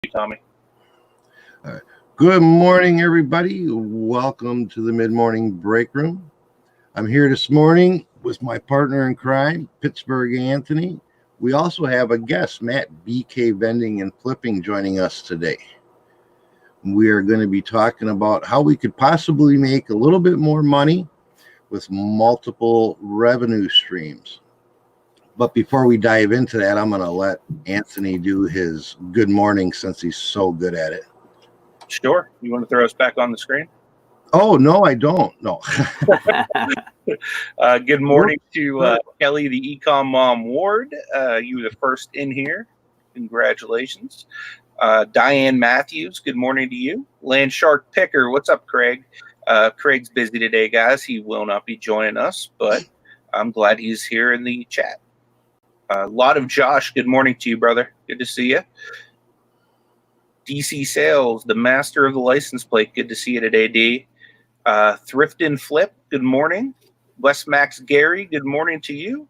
Tommy. All right. Good morning, everybody. Welcome to the mid-morning break room. I'm here this morning with my partner in crime, Pittsburgh Anthony. We also have a guest, Matt, BK Vending and Flipping, joining us today. We are going to be talking about how we could possibly make a little bit more money with multiple revenue streams. But before we dive into that, I'm going to let Anthony do his good morning since he's so good at it. Sure. You want to throw us back on the screen? Oh, no, I don't. No. Good morning to Kelly, the Ecom Mom Ward. You were the first in here. Congratulations. Diane Matthews, good morning to you. Land Shark Picker, what's up, Craig? Craig's busy today, guys. He will not be joining us, but I'm glad he's here in the chat. A lot of Josh, good morning to you, brother. Good to see you. DC Sales, the master of the license plate. Good to see you today, D. Thrift and Flip, good morning. West Max Gary, good morning to you.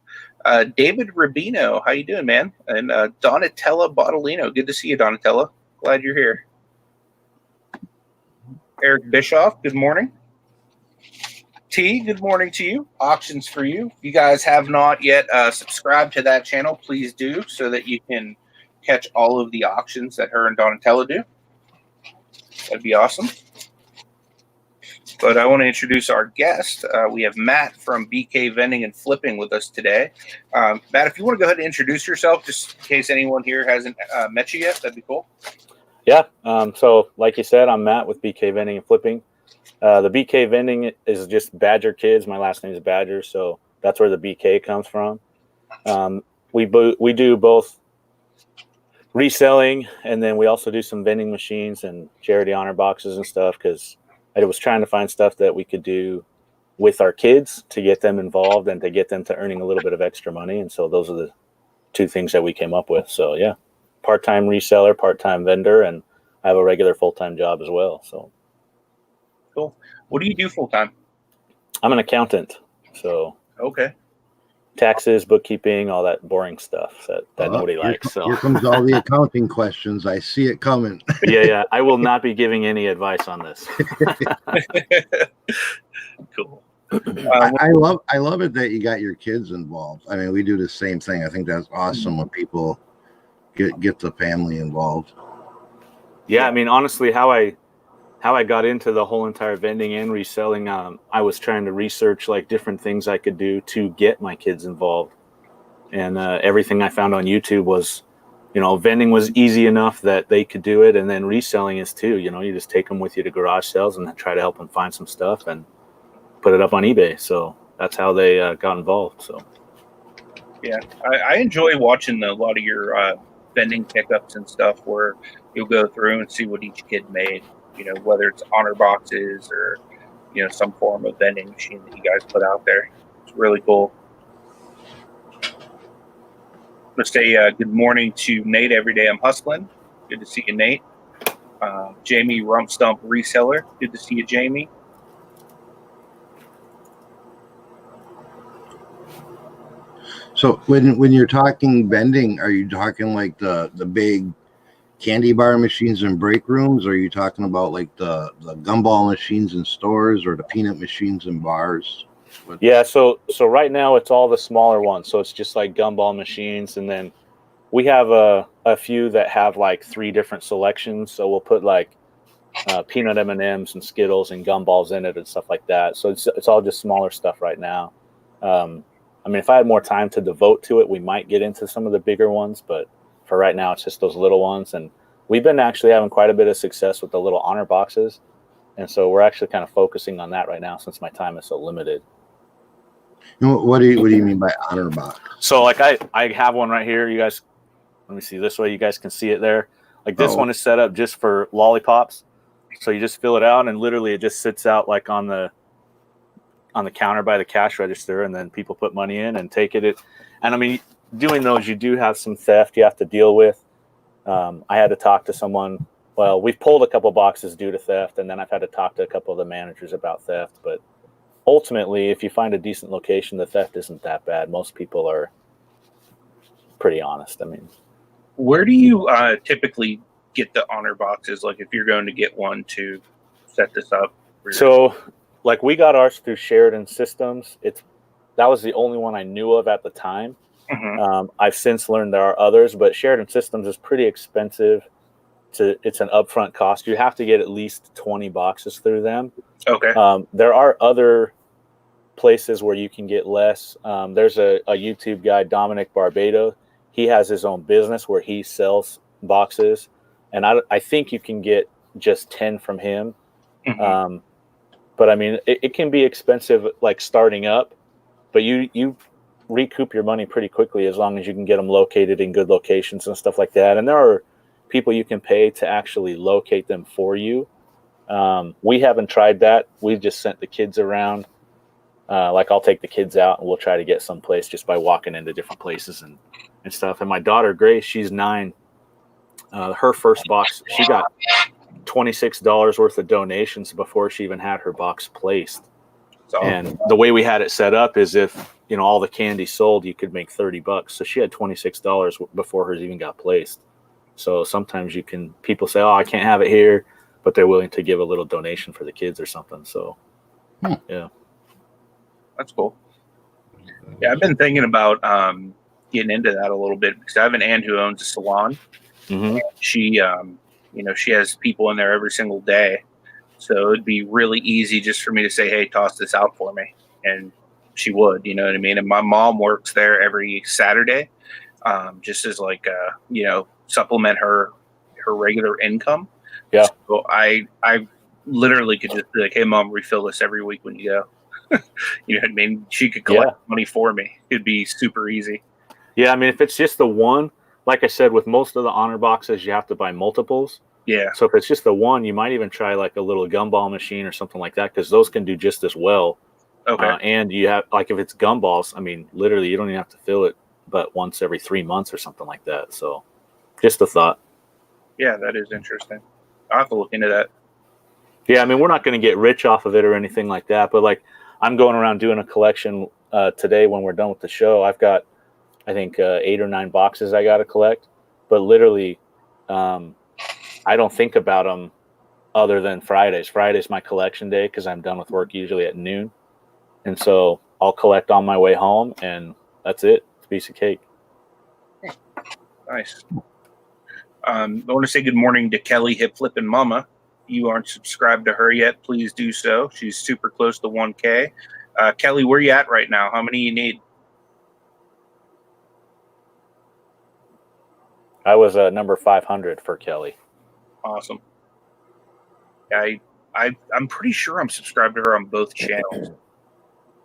David Rubino, how you doing, man? And Donatella Bottolino, good to see you, Donatella. Glad you're here. Eric Bischoff, good morning. T, good morning to you. Auctions for you. If you guys have not yet subscribed to that channel, please do so that you can catch all of the auctions that her and Donatella do. That'd be awesome. But I want to introduce our guest. We have Matt from BK Vending and Flipping with us today. Matt, if you want to go ahead and introduce yourself, just in case anyone here hasn't met you yet, that'd be cool. Yeah. So like you said, I'm Matt with BK Vending and Flipping. The BK Vending is just Badger Kids. My last name is Badger, so that's where the BK comes from. We do both reselling, and then we also do some vending machines and charity honor boxes and stuff, because I was trying to find stuff that we could do with our kids to get them involved and to get them to earning a little bit of extra money. And so those are the two things that we came up with. So yeah, part-time reseller, part-time vendor, and I have a regular full-time job as well. So cool. What do you do full-time? I'm an accountant. So okay. Taxes, bookkeeping, all that boring stuff that nobody likes. So here comes all the accounting questions. I see it coming. Yeah. I will not be giving any advice on this. Cool. I love it that you got your kids involved. I mean, we do the same thing. I think that's awesome when people get the family involved. Yeah, I mean, honestly, how I got into the whole entire vending and reselling, I was trying to research like different things I could do to get my kids involved. And everything I found on YouTube was, vending was easy enough that they could do it. And then reselling is too, you just take them with you to garage sales and then try to help them find some stuff and put it up on eBay. So that's how they got involved. So yeah, I enjoy watching a lot of your vending pickups and stuff where you'll go through and see what each kid made. Whether it's honor boxes or, some form of vending machine that you guys put out there. It's really cool. Let's say good morning to Nate. Every day I'm hustling. Good to see you, Nate. Jamie Rump Stump Reseller. Good to see you, Jamie. So when you're talking vending, are you talking like the big candy bar machines in break rooms, or are you talking about like the gumball machines in stores or the peanut machines in bars? Yeah, so right now it's all the smaller ones. So it's just like gumball machines, and then we have a few that have like 3 different selections. So we'll put like peanut M&Ms and Skittles and gumballs in it and stuff like that. So it's all just smaller stuff right now. I mean, if I had more time to devote to it, we might get into some of the bigger ones, but for right now, it's just those little ones. And we've been actually having quite a bit of success with the little honor boxes. And so we're actually kind of focusing on that right now since my time is so limited. What do you mean by honor box? So like I have one right here. You guys, let me see this way. You guys can see it there. Like this one is set up just for lollipops. So you just fill it out and literally it just sits out like on the counter by the cash register, and then people put money in and take it. And I mean, doing those, you do have some theft you have to deal with. I had to talk to someone. Well, we've pulled a couple boxes due to theft, and then I've had to talk to a couple of the managers about theft. But ultimately, if you find a decent location, the theft isn't that bad. Most people are pretty honest. I mean, where do you typically get the honor boxes? Like if you're going to get one to set this up. So like we got ours through Sheridan Systems. That was the only one I knew of at the time. Mm-hmm. I've since learned there are others, but Sheridan Systems is pretty expensive. It's an upfront cost. You have to get at least 20 boxes through them. Okay. There are other places where you can get less. There's a YouTube guy, Dominic Barbado. He has his own business where he sells boxes, and I think you can get just 10 from him. Mm-hmm. But I mean, it can be expensive, like starting up, but you recoup your money pretty quickly as long as you can get them located in good locations and stuff like that. And there are people you can pay to actually locate them for you. We haven't tried that. We've just sent the kids around. Like I'll take the kids out and we'll try to get someplace just by walking into different places and stuff. And my daughter, Grace, she's 9. Her first box, she got $26 worth of donations before she even had her box placed. And the way we had it set up is if, all the candy sold, you could make $30. So she had $26 before hers even got placed. So sometimes people say, oh, I can't have it here, but they're willing to give a little donation for the kids or something. So, yeah. That's cool. Yeah, I've been thinking about getting into that a little bit because I have an aunt who owns a salon. Mm-hmm. She, she has people in there every single day. So it'd be really easy just for me to say, hey, toss this out for me. And she would, you know what I mean? And my mom works there every Saturday, just as like, supplement her regular income. Yeah. So I literally could just be like, hey, Mom, refill this every week when you go. You know what I mean? She could collect money for me. It'd be super easy. Yeah, I mean, if it's just the one, like I said, with most of the honor boxes, you have to buy multiples. Yeah. So if it's just the one, you might even try like a little gumball machine or something like that, because those can do just as well. Okay. And you have, like, if it's gumballs, I mean, literally, you don't even have to fill it but once every 3 months or something like that. So just a thought. Yeah, that is interesting. I'll have to look into that. Yeah, I mean, we're not going to get rich off of it or anything like that, but like I'm going around doing a collection today when we're done with the show. I've got, I think, 8 or 9 boxes I got to collect, but literally, I don't think about them other than Fridays. Friday's my collection day because I'm done with work usually at noon. And so I'll collect on my way home, and that's it. It's a piece of cake. Nice. I want to say good morning to Kelly Hip Flippin' Mama. You aren't subscribed to her yet, please do so. She's super close to 1K. Kelly, where you at right now? How many you need? I was number 500 for Kelly. Awesome. Yeah, I'm pretty sure I'm subscribed to her on both channels.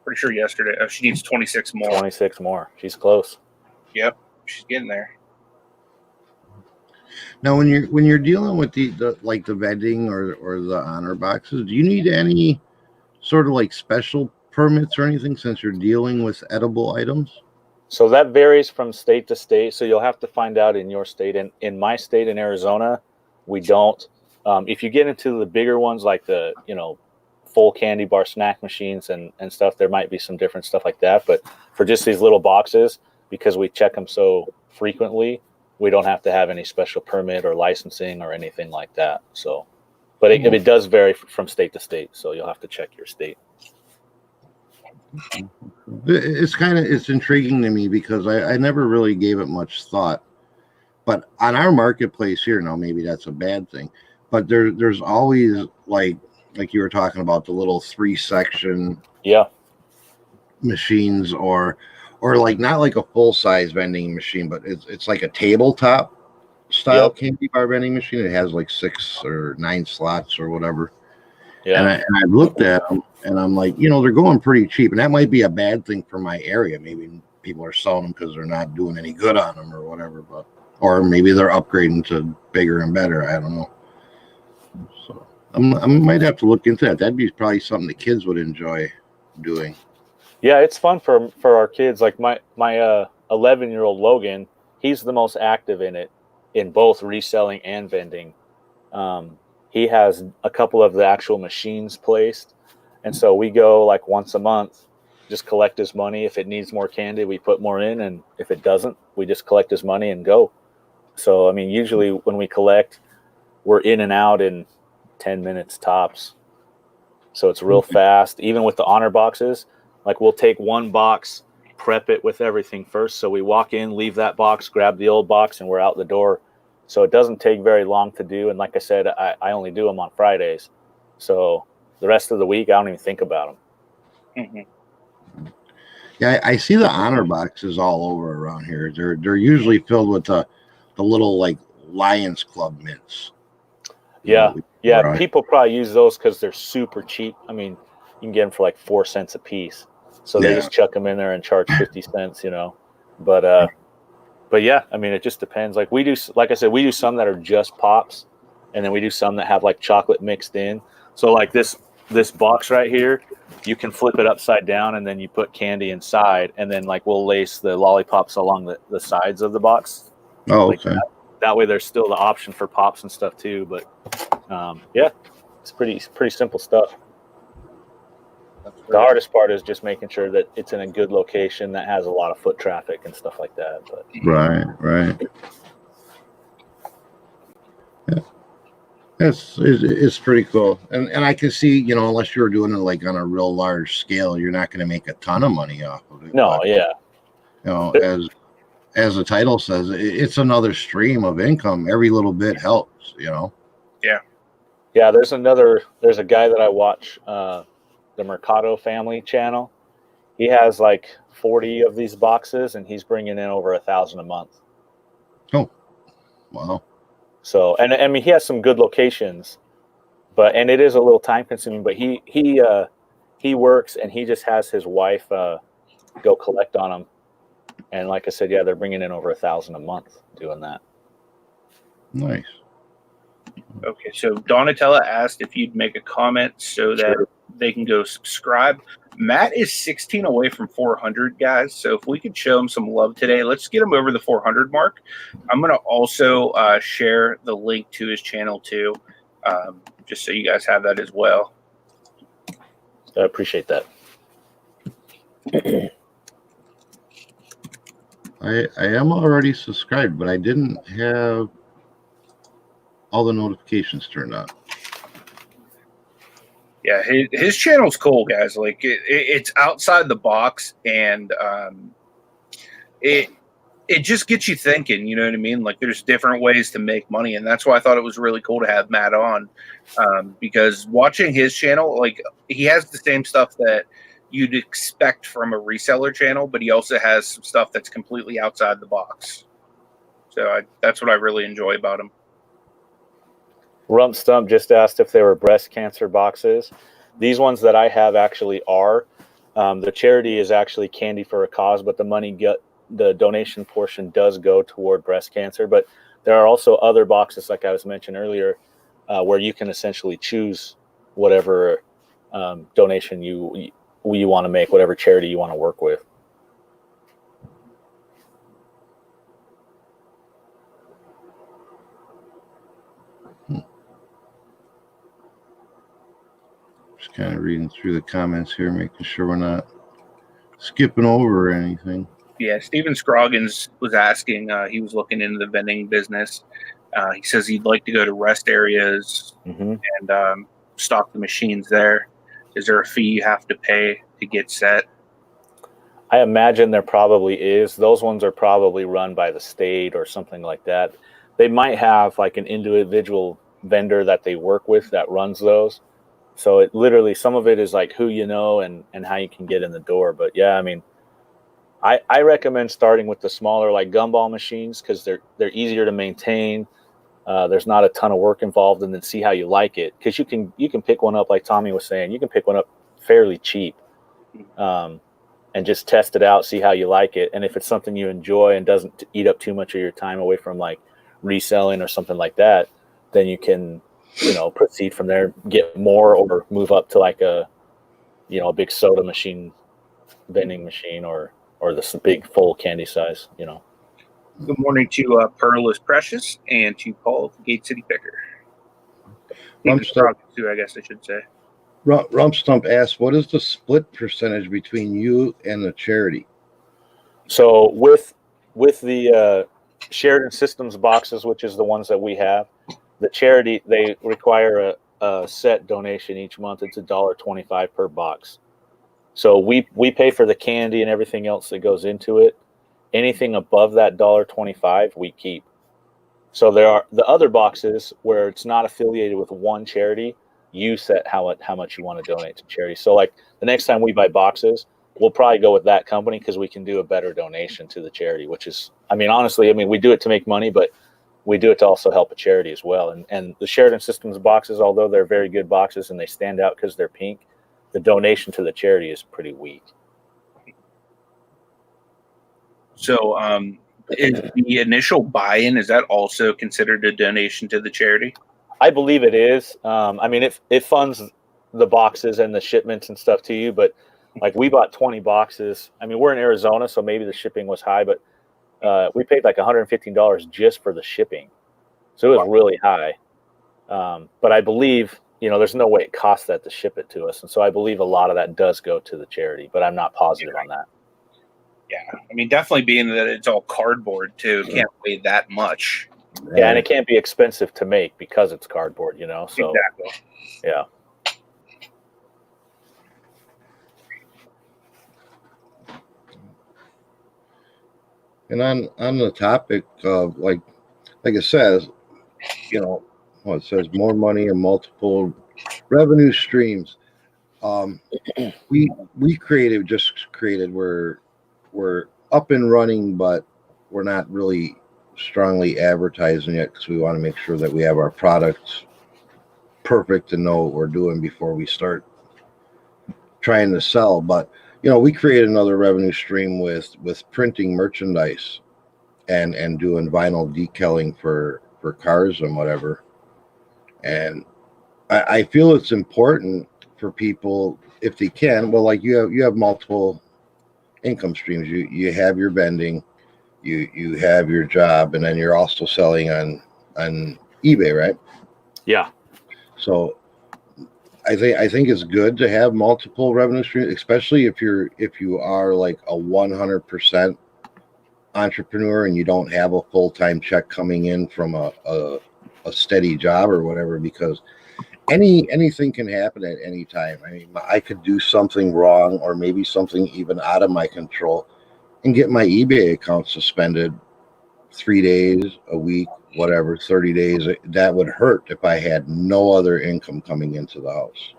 Pretty sure yesterday. She needs 26 more. 26 more. She's close. Yep, she's getting there. Now, when you're dealing with the like the vending or the honor boxes, do you need any sort of like special permits or anything since you're dealing with edible items? So that varies from state to state. So you'll have to find out in your state. And in my state, in Arizona, we don't. If you get into the bigger ones, like the full candy bar snack machines and stuff, there might be some different stuff like that. But for just these little boxes, because we check them so frequently, we don't have to have any special permit or licensing or anything like that. So, but it does vary from state to state. So you'll have to check your state. It's intriguing to me because I never really gave it much thought. But on our marketplace here, now maybe that's a bad thing, but there's always like you were talking about the little 3-section machines or like not like a full size vending machine, but it's like a tabletop style candy bar vending machine. It has like 6 or 9 slots or whatever. Yeah. And I looked at them and I'm like, they're going pretty cheap, and that might be a bad thing for my area. Maybe people are selling them because they're not doing any good on them or whatever, or maybe they're upgrading to bigger and better. I don't know. So I might have to look into that. That'd be probably something the kids would enjoy doing. Yeah, it's fun for our kids. Like my 11-year-old Logan, he's the most active in it, in both reselling and vending. He has a couple of the actual machines placed, and so we go like once a month, just collect his money. If it needs more candy, we put more in, and if it doesn't, we just collect his money and go. So I mean, usually when we collect, we're in and out in 10 minutes tops. So it's real fast. Even with the honor boxes, like we'll take one box, prep it with everything first. So we walk in, leave that box, grab the old box, and we're out the door. So it doesn't take very long to do. And like I said, I only do them on Fridays. So the rest of the week, I don't even think about them. Mm-hmm. Yeah, I see the honor boxes all over around here. They're usually filled with the little like Lions Club mints. Yeah, people probably use those because they're super cheap. I mean, you can get them for like 4 cents a piece. So they just chuck them in there and charge 50 cents, But yeah, I mean, it just depends. Like I said, we do some that are just pops, and then we do some that have like chocolate mixed in. So like this box right here, you can flip it upside down, and then you put candy inside, and then like we'll lace the lollipops along the sides of the box. Oh, like okay. That way, there's still the option for pops and stuff too. But yeah, it's pretty simple stuff. The hardest part is just making sure that it's in a good location that has a lot of foot traffic and stuff like that. But right. Yeah. It's pretty cool, and I can see, unless you're doing it like on a real large scale, you're not going to make a ton of money off of it. No, but, yeah. As the title says, it's another stream of income. Every little bit helps. Yeah. Yeah. There's a guy that I watch, the Mercado Family channel. He has like 40 of these boxes, and he's bringing in over $1,000 a month. Oh, wow. So, and I mean, he has some good locations, and it is a little time consuming, but he works, and he just has his wife go collect on them. And like I said, yeah, they're bringing in over $1,000 a month doing that. Nice. Okay, so Donatella asked if you'd make a comment so that they can go subscribe. Matt is 16 away from 400, guys. So if we could show him some love today, let's get him over the 400 mark. I'm going to also share the link to his channel too, just so you guys have that as well. I appreciate that. I am already subscribed, but I didn't have all the notifications turned on. Yeah, his channel's cool, guys. Like it's outside the box, and it just gets you thinking. You know what I mean? Like there's different ways to make money, and that's why I thought it was really cool to have Matt on, because watching his channel, like he has the same stuff that you'd expect from a reseller channel, but he also has some stuff that's completely outside the box. So that's what I really enjoy about him. Rump Stump just asked if they were breast cancer boxes. These ones that I have actually are. The charity is actually Candy for a Cause, but the donation portion does go toward breast cancer. But there are also other boxes, like I was mentioning earlier, where you can essentially choose whatever donation you want to make, whatever charity you want to work with. Just kind of reading through the comments here, making sure we're not skipping over anything. Yeah, Steven Scroggins was asking, he was looking into the vending business. He says he'd like to go to rest areas and stock the machines there. Is there a fee you have to pay to get set? I imagine there probably is. Those ones are probably run by the state or something like that. They might have like an individual vendor that they work with that runs those. So it literally, some of it is like who you know and how you can get in the door. But yeah, I mean, I recommend starting with the smaller like gumball machines because they're easier to maintain. There's not a ton of work involved, and then see how you like it. Because you can pick one up, like Tommy was saying, you can pick one up fairly cheap, and just test it out, see how you like it. And if it's something you enjoy and doesn't eat up too much of your time away from like reselling or something like that, then you can proceed from there, get more, or move up to like a big soda machine, vending machine, or this big full candy size. Good morning to Pearl is Precious and to Paul, Gate City Picker. Rump Stump, too, I guess I should say. Rump Stump asks, what is the split percentage between you and the charity? So with the Sheridan Systems boxes, which is the ones that we have, the charity, they require a set donation each month. It's $1.25 per box. So we pay for the candy and everything else that goes into it. Anything above that $1.25 we keep. So there are the other boxes where it's not affiliated with one charity. You set how much you want to donate to charity. So like the next time we buy boxes, we'll probably go with that company because we can do a better donation to the charity, which is, I mean, honestly, I mean, we do it to make money, but we do it to also help a charity as well. And the Sheridan Systems boxes, although they're very good boxes and they stand out because they're pink, the donation to the charity is pretty weak. So, is the initial buy-in, is that also considered a donation to the charity? I believe it is. I mean, it funds the boxes and the shipments and stuff to you, but like we bought 20 boxes. I mean, we're in Arizona, so maybe the shipping was high, but we paid like $115 just for the shipping. So it was really high. But I believe, there's no way it costs that to ship it to us. And so I believe a lot of that does go to the charity, but I'm not positive on that. Yeah. I mean, definitely being that it's all cardboard too, it can't weigh that much. Yeah, and it can't be expensive to make because it's cardboard, so exactly. Yeah. And on the topic of like it says, it says more money and multiple revenue streams. We created we're up and running, but we're not really strongly advertising it because we want to make sure that we have our products perfect and know what we're doing before we start trying to sell. But we created another revenue stream with printing merchandise and doing vinyl decaling for cars and whatever. And I feel it's important for people if they can. Well, like you have multiple income streams. You have your vending, you have your job, and then you're also selling on eBay, right? Yeah. So I think it's good to have multiple revenue streams, especially if you are like a 100% entrepreneur and you don't have a full-time check coming in from a steady job or whatever, because anything can happen at any time. I mean, I could do something wrong or maybe something even out of my control and get my eBay account suspended 3 days, a week, whatever, 30 days. That would hurt if I had no other income coming into the house.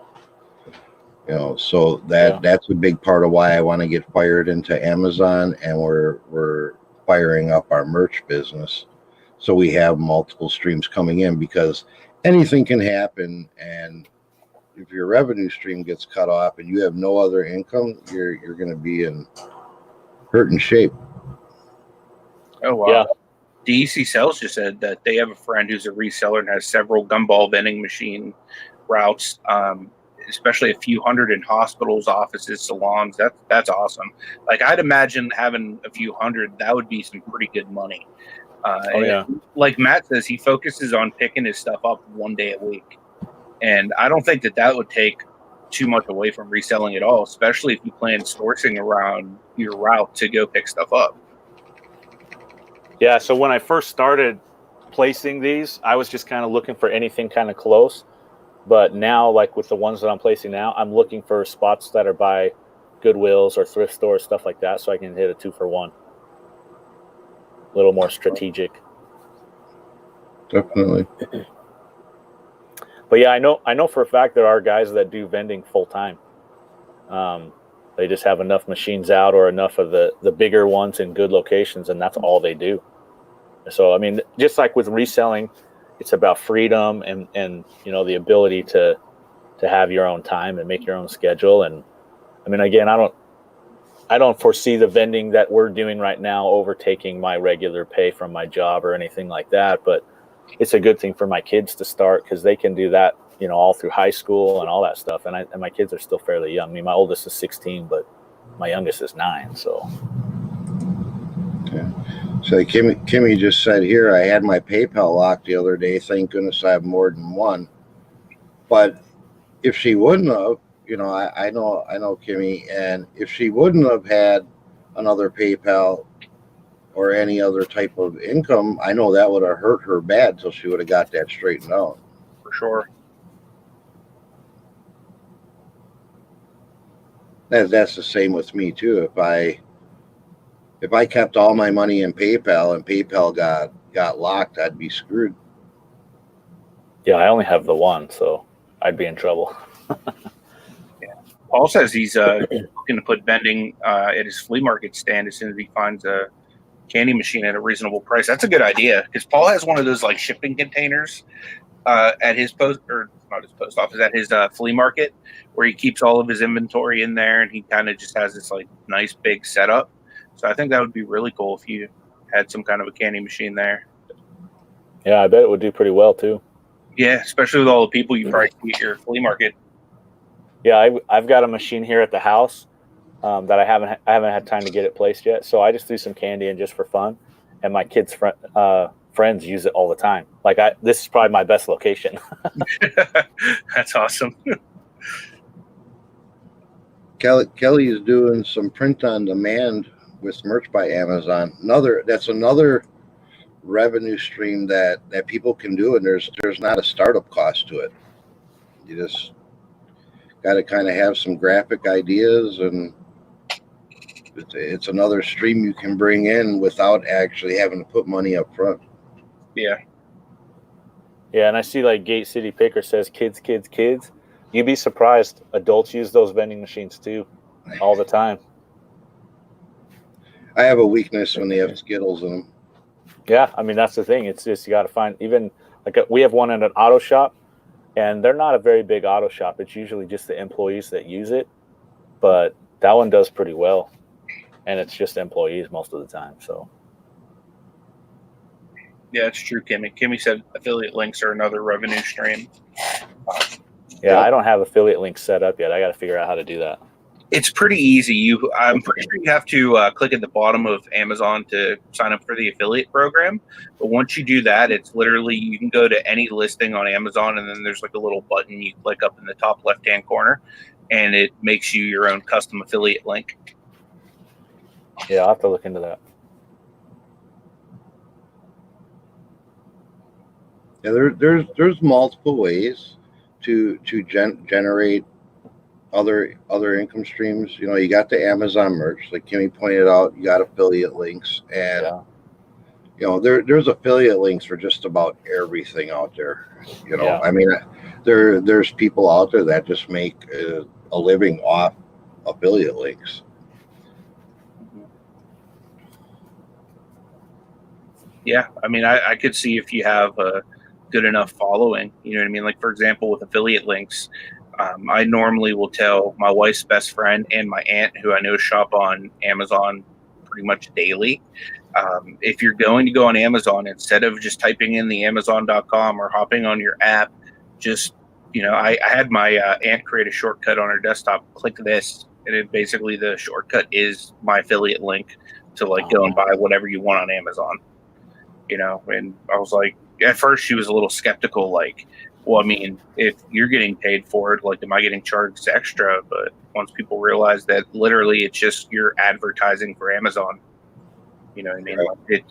So that's a big part of why I want to get fired into Amazon, and we're firing up our merch business so we have multiple streams coming in, because anything can happen, and if your revenue stream gets cut off and you have no other income, you're going to be in hurting shape. Oh wow. Yeah. DEC Sales just said that they have a friend who's a reseller and has several gumball vending machine routes, especially a few hundred in hospitals, offices, salons. That's awesome. Like, I'd imagine having a few hundred, that would be some pretty good money. Yeah. Like Matt says, he focuses on picking his stuff up one day a week. And I don't think that would take too much away from reselling at all, especially if you plan sourcing around your route to go pick stuff up. Yeah, so when I first started placing these, I was just kind of looking for anything kind of close. But now, like with the ones that I'm placing now, I'm looking for spots that are by Goodwills or thrift stores, stuff like that, so I can hit a 2-for-1. A little more strategic. Definitely. But yeah, I know for a fact there are guys that do vending full time. They just have enough machines out or enough of the bigger ones in good locations, and that's all they do. So, I mean, just like with reselling, it's about freedom and the ability to have your own time and make your own schedule. And I mean, again, I don't foresee the vending that we're doing right now overtaking my regular pay from my job or anything like that. But it's a good thing for my kids to start, because they can do that, all through high school and all that stuff. And my kids are still fairly young. I mean, my oldest is 16, but my youngest is 9. So. Okay. So Kimmy just said here, I had my PayPal locked the other day. Thank goodness I have more than one. But if she wouldn't have, I know Kimmy, and if she wouldn't have had another PayPal, or any other type of income, I know that would have hurt her bad till she would have got that straightened out. For sure. That's the same with me too. If I kept all my money in PayPal and PayPal got locked, I'd be screwed. Yeah, I only have the one, so I'd be in trouble. Paul says he's looking to put vending at his flea market stand as soon as he finds a candy machine at a reasonable price. That's a good idea because Paul has one of those like shipping containers at his post, or not his post office, at his flea market, where he keeps all of his inventory in there, and he kind of just has this like nice big setup. So I think that would be really cool if you had some kind of a candy machine there. Yeah, I bet it would do pretty well too. Yeah, especially with all the people you probably see at your flea market. Yeah, I've got a machine here at the house that I haven't had time to get it placed yet. So I just threw some candy in just for fun, and my kids' friends use it all the time. Like this is probably my best location. That's awesome. Kelly is doing some print on demand with merch by Amazon. That's another revenue stream that people can do, and there's not a startup cost to it. You just got to kind of have some graphic ideas, and it's another stream you can bring in without actually having to put money up front. Yeah. Yeah, and I see like Gate City Picker says kids. You'd be surprised. Adults use those vending machines too, all the time. I have a weakness when they have Skittles in them. Yeah, I mean that's the thing. It's just you got to find even like we have one in an auto shop, and they're not a very big auto shop. It's usually just the employees that use it, but that one does pretty well, and it's just employees most of the time. So. Yeah, it's true, Kimmy. Kimmy said affiliate links are another revenue stream. Yeah, I don't have affiliate links set up yet. I got to figure out how to do that. It's pretty easy. I'm pretty sure you have to click at the bottom of Amazon to sign up for the affiliate program. But once you do that, it's literally you can go to any listing on Amazon, and then there's like a little button you click up in the top left-hand corner, and it makes you your own custom affiliate link. Yeah, I'll have to look into that. Yeah, there's multiple ways to generate other income streams. You know, you got the Amazon merch, like Kimmy pointed out. You got affiliate links, and you know there's affiliate links for just about everything out there. You know, I mean, there's people out there that just make a living off affiliate links. Yeah, I mean, I could see if you have a good enough following, you know what I mean? Like, for example, with affiliate links, I normally will tell my wife's best friend and my aunt, who I know shop on Amazon pretty much daily. If you're going to go on Amazon, instead of just typing in the Amazon.com or hopping on your app, just, you know, I had my aunt create a shortcut on her desktop. Click this, and it basically the shortcut is my affiliate link to like go and buy whatever you want on Amazon. You know, and I was like, at first she was a little skeptical, like, well, I mean, if you're getting paid for it, like, am I getting charged extra? But once people realize that literally it's just you're advertising for Amazon, you know what I mean? Right. Like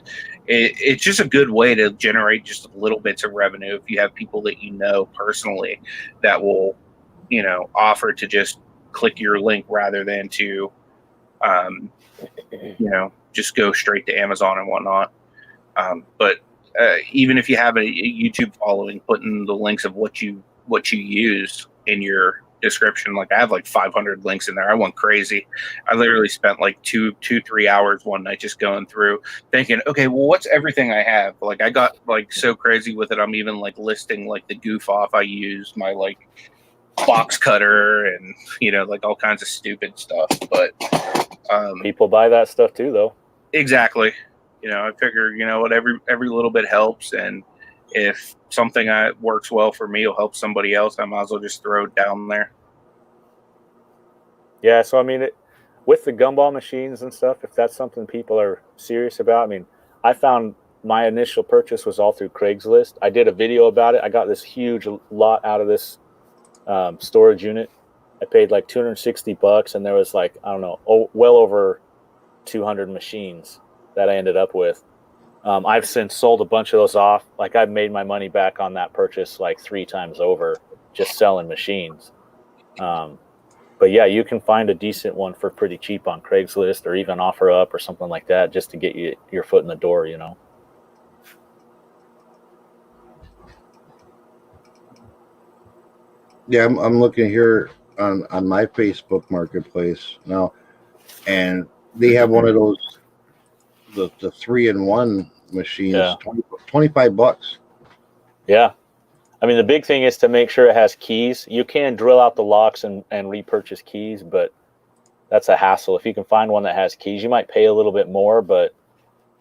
it's just a good way to generate just little bits of revenue if you have people that you know personally that will, you know, offer to just click your link rather than to, you know, just go straight to Amazon and whatnot. But even if you have a YouTube following, putting the links of what you use in your description, like I have like 500 links in there. I went crazy. I literally spent like 3 hours one night just going through thinking, okay, well, what's everything I have? Like I got like so crazy with it. I'm even like listing like the goof off I use, my like box cutter, and you know, like all kinds of stupid stuff. But people buy that stuff too, though. Exactly. You know, I figure, you know what, every little bit helps, and if something works well for me will help somebody else, I might as well just throw it down there. Yeah, so I mean, with the gumball machines and stuff, if that's something people are serious about, I mean, I found my initial purchase was all through Craigslist. I did a video about it. I got this huge lot out of this storage unit. I paid like $260, and there was like, I don't know, well over 200 machines. that I ended up with. I've since sold a bunch of those off. Like I've made my money back on that purchase like 3 times over just selling machines. But yeah, you can find a decent one for pretty cheap on Craigslist or even OfferUp or something like that just to get you your foot in the door, you know. Yeah, I'm looking here on my Facebook Marketplace now, and they have one of those the 3-in-1 machines, Yeah. 25 bucks. Yeah. I mean, the big thing is to make sure it has keys. You can drill out the locks and repurchase keys, but that's a hassle. If you can find one that has keys, you might pay a little bit more, but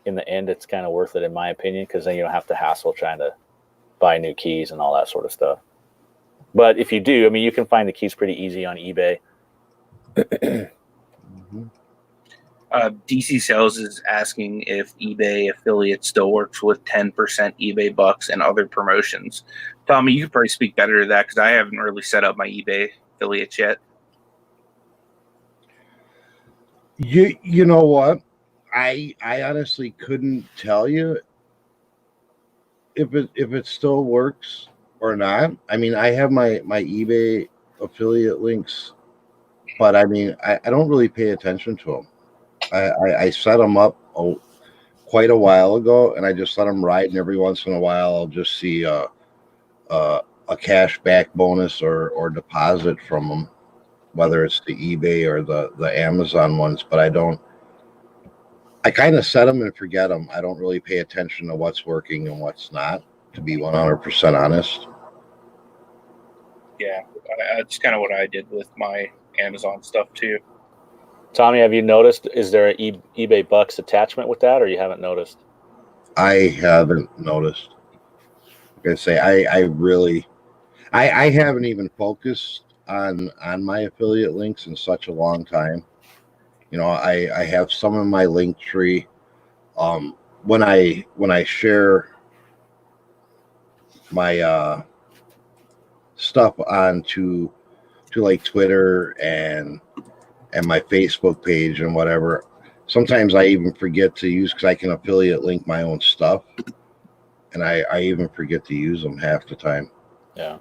in the end, it's kind of worth it, in my opinion, because then you don't have to hassle trying to buy new keys and all that sort of stuff. But if you do, I mean, you can find the keys pretty easy on eBay. Mm-hmm. DC Sales is asking if eBay affiliate still works with 10% eBay bucks and other promotions. Tommy, you could probably speak better to that because I haven't really set up my eBay affiliates yet. You know what? I honestly couldn't tell you if it still works or not. I mean, I have my eBay affiliate links, but I mean, I don't really pay attention to them. I set them up quite a while ago, and I just let them ride. And every once in a while, I'll just see a cash back bonus or deposit from them, whether it's the eBay or the Amazon ones. But I don't. I kind of set them and forget them. I don't really pay attention to what's working and what's not, to be 100% honest. Yeah, that's kind of what I did with my Amazon stuff too. Tommy, have you noticed, is there an eBay Bucks attachment with that, or you haven't noticed? I haven't noticed. Like I say, I haven't even focused on my affiliate links in such a long time. You know, I have some in my link tree. When I share my stuff onto like Twitter and my Facebook page and whatever, sometimes I even forget to use, because I can affiliate link my own stuff, and I even forget to use them half the time. Yeah.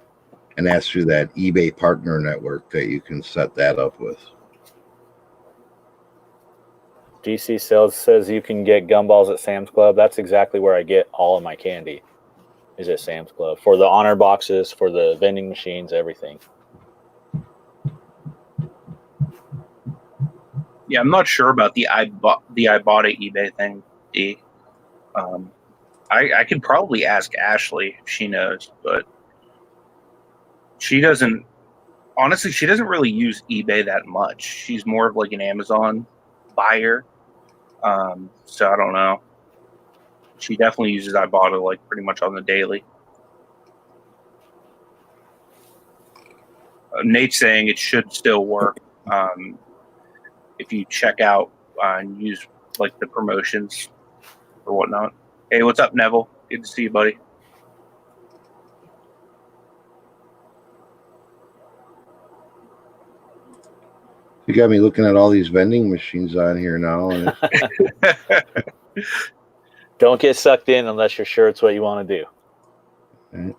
And that's through that eBay partner network that you can set that up with. DC Sales says you can get gumballs at Sam's Club. That's exactly where I get all of my candy, is at Sam's Club. For the honor boxes, for the vending machines, everything. Yeah, I'm not sure about the I bought it eBay thing. I could probably ask Ashley if she knows, but she doesn't. Honestly, she doesn't really use eBay that much. She's more of like an Amazon buyer. So I don't know. She definitely uses Ibotta like pretty much on the daily. Nate's saying it should still work if you check out and use like the promotions or whatnot. Hey, what's up, Neville? Good to see you, buddy. You got me looking at all these vending machines on here now. And Don't get sucked in unless you're sure it's what you want to do. right.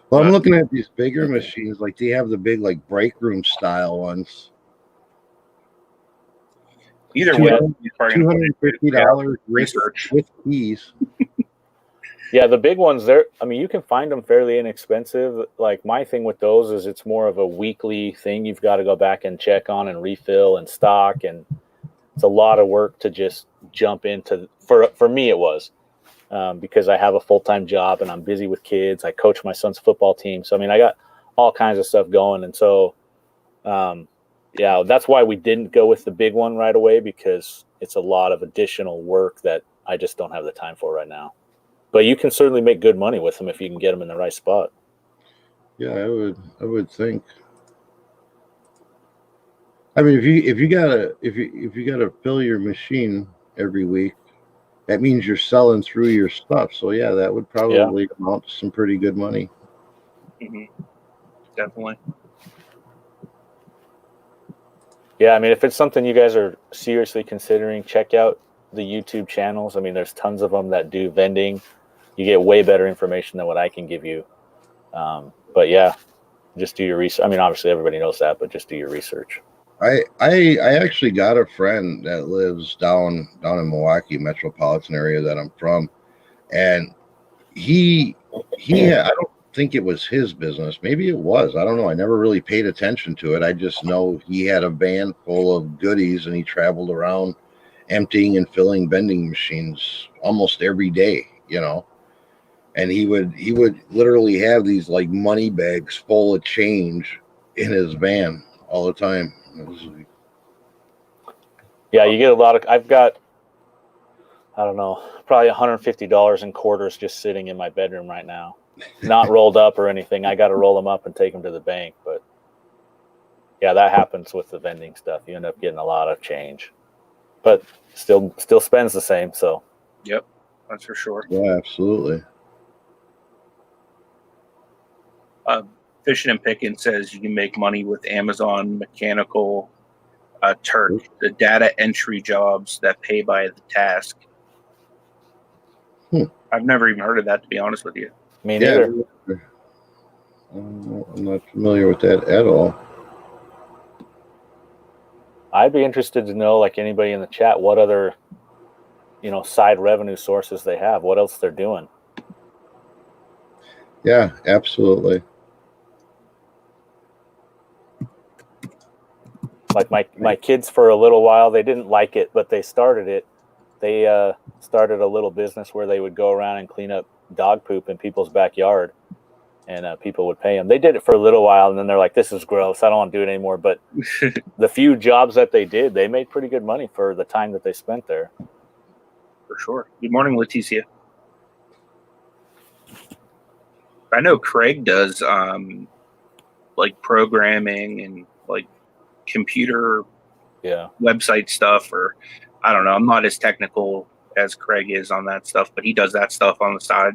Well, I'm looking at these bigger machines, like they have the big like break room style ones. Either way, $250 research with keys. Yeah, the big ones there, I mean, you can find them fairly inexpensive. Like my thing with those is it's more of a weekly thing you've got to go back and check on and refill and stock, and it's a lot of work to just jump into. For me it was because I have a full-time job and I'm busy with kids. I coach my son's football team, so I mean I got all kinds of stuff going, and so yeah, that's why we didn't go with the big one right away, because it's a lot of additional work that I just don't have the time for right now. But you can certainly make good money with them if you can get them in the right spot. Yeah, I would think. I mean, if you gotta fill your machine every week, that means you're selling through your stuff. So yeah, that would probably amount to some pretty good money. Mm-hmm. Definitely. Yeah, I mean, if it's something you guys are seriously considering, check out the YouTube channels. I mean, there's tons of them that do vending. You get way better information than what I can give you. But yeah, just do your research. I mean, obviously everybody knows that, but just do your research. I actually got a friend that lives down in Milwaukee metropolitan area that I'm from, and he I don't think it was his business. Maybe it was. I don't know. I never really paid attention to it. I just know he had a van full of goodies and he traveled around emptying and filling vending machines almost every day, you know. And he would literally have these like money bags full of change in his van all the time. It was like, Yeah, you get a lot of. I've got, I don't know, probably $150 in quarters just sitting in my bedroom right now, not rolled up or anything. I got to roll them up and take them to the bank. But yeah, that happens with the vending stuff. You end up getting a lot of change, but still spends the same. So Yep, that's for sure. yeah, absolutely. Fishing and Picking says you can make money with Amazon Mechanical Turk, the data entry jobs that pay by the task. I've never even heard of that, to be honest with you. me neither. Yeah, I'm not familiar with that at all. I'd be interested to know, like anybody in the chat, what other, side revenue sources they have, what else they're doing. Yeah, absolutely. Like my kids, for a little while, they didn't like it, but they started it. They started a little business where they would go around and clean up dog poop in people's backyard, and people would pay them. They did it for a little while, and then they're like, "This is gross. I don't want to do it anymore." But the few jobs that they did, they made pretty good money for the time that they spent there. For sure. Good morning, Leticia. I know Craig does like programming and like computer website stuff, or I don't know. I'm not as technical as Craig is on that stuff, but he does that stuff on the side.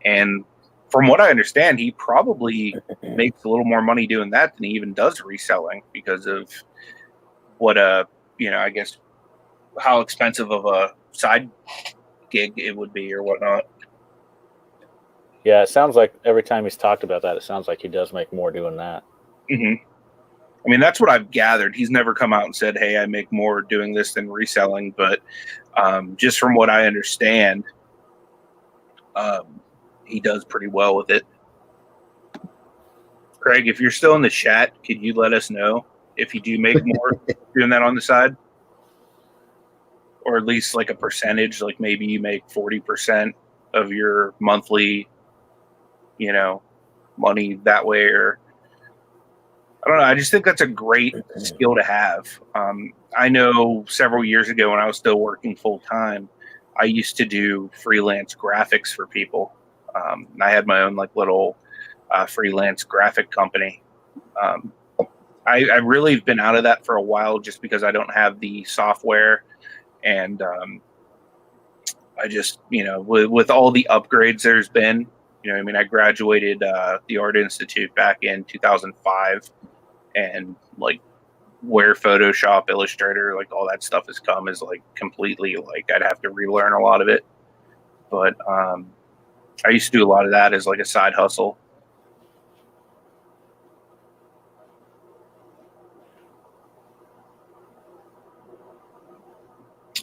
And from what I understand, he probably makes a little more money doing that than he even does reselling because of what I guess how expensive of a side gig it would be or whatnot. Yeah, it sounds like every time he's talked about that, it sounds like he does make more doing that. Mm-hmm. I mean, that's what I've gathered. He's never come out and said, "Hey, I make more doing this than reselling." But just from what I understand, he does pretty well with it. Craig, if you're still in the chat, could you let us know if you do make more doing that on the side? Or at least like a percentage, like maybe you make 40% of your monthly, money that way, or I don't know. I just think that's a great skill to have. I know several years ago when I was still working full time, I used to do freelance graphics for people. I had my own like little freelance graphic company. I really have been out of that for a while just because I don't have the software, and I just with all the upgrades there's been. I graduated the Art Institute back in 2005, and like where Photoshop, Illustrator, like all that stuff has come is like completely like I'd have to relearn a lot of it. But I used to do a lot of that as like a side hustle.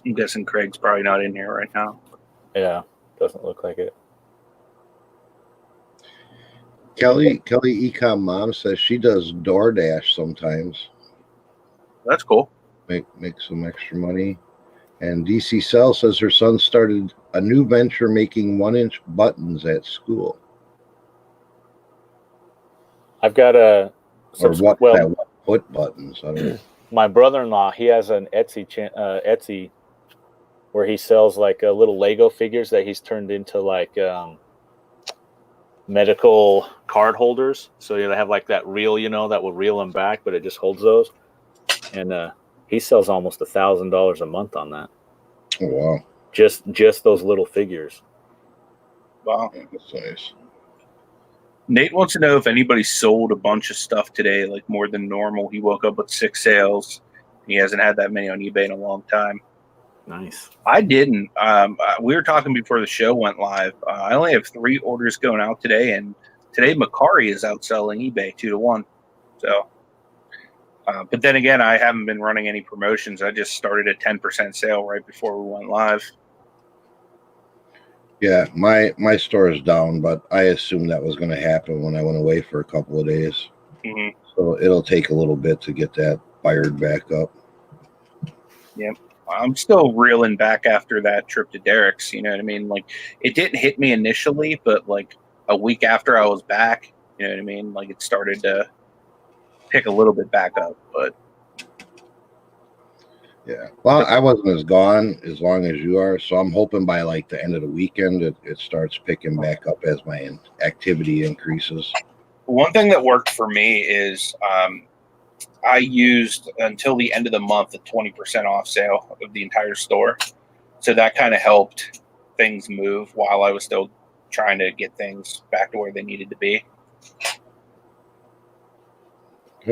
I'm guessing Craig's probably not in here right now. Yeah, doesn't look like it. Kelly Ecom Mom says she does DoorDash sometimes. That's cool. Make some extra money. And DC Cell says her son started a new venture making 1-inch buttons at school. I've got a foot buttons. I don't know. My brother-in-law, he has an Etsy where he sells like little Lego figures that he's turned into like medical card holders. So they have like that reel, that will reel them back, but it just holds those. And he sells almost $1,000 a month on that. Oh wow! Just those little figures. Wow, that's nice. Nate wants to know if anybody sold a bunch of stuff today, like more than normal. He woke up with 6 sales. He hasn't had that many on eBay in a long time. Nice. I didn't. We were talking before the show went live. I only have 3 orders going out today, and today Macari is outselling eBay 2-1. So, but then again, I haven't been running any promotions. I just started a 10% sale right before we went live. Yeah, my store is down, but I assumed that was going to happen when I went away for a couple of days. Mm-hmm. So it'll take a little bit to get that fired back up. Yep. I'm still reeling back after that trip to Derek's. You know what I mean? Like, it didn't hit me initially, but like a week after I was back, you know what I mean? Like, it started to pick a little bit back up. But yeah, well, I wasn't as gone as long as you are, so I'm hoping by like the end of the weekend it starts picking back up as my activity increases. one thing that worked for me is I used until the end of the month a 20% off sale of the entire store. So that kind of helped things move while I was still trying to get things back to where they needed to be.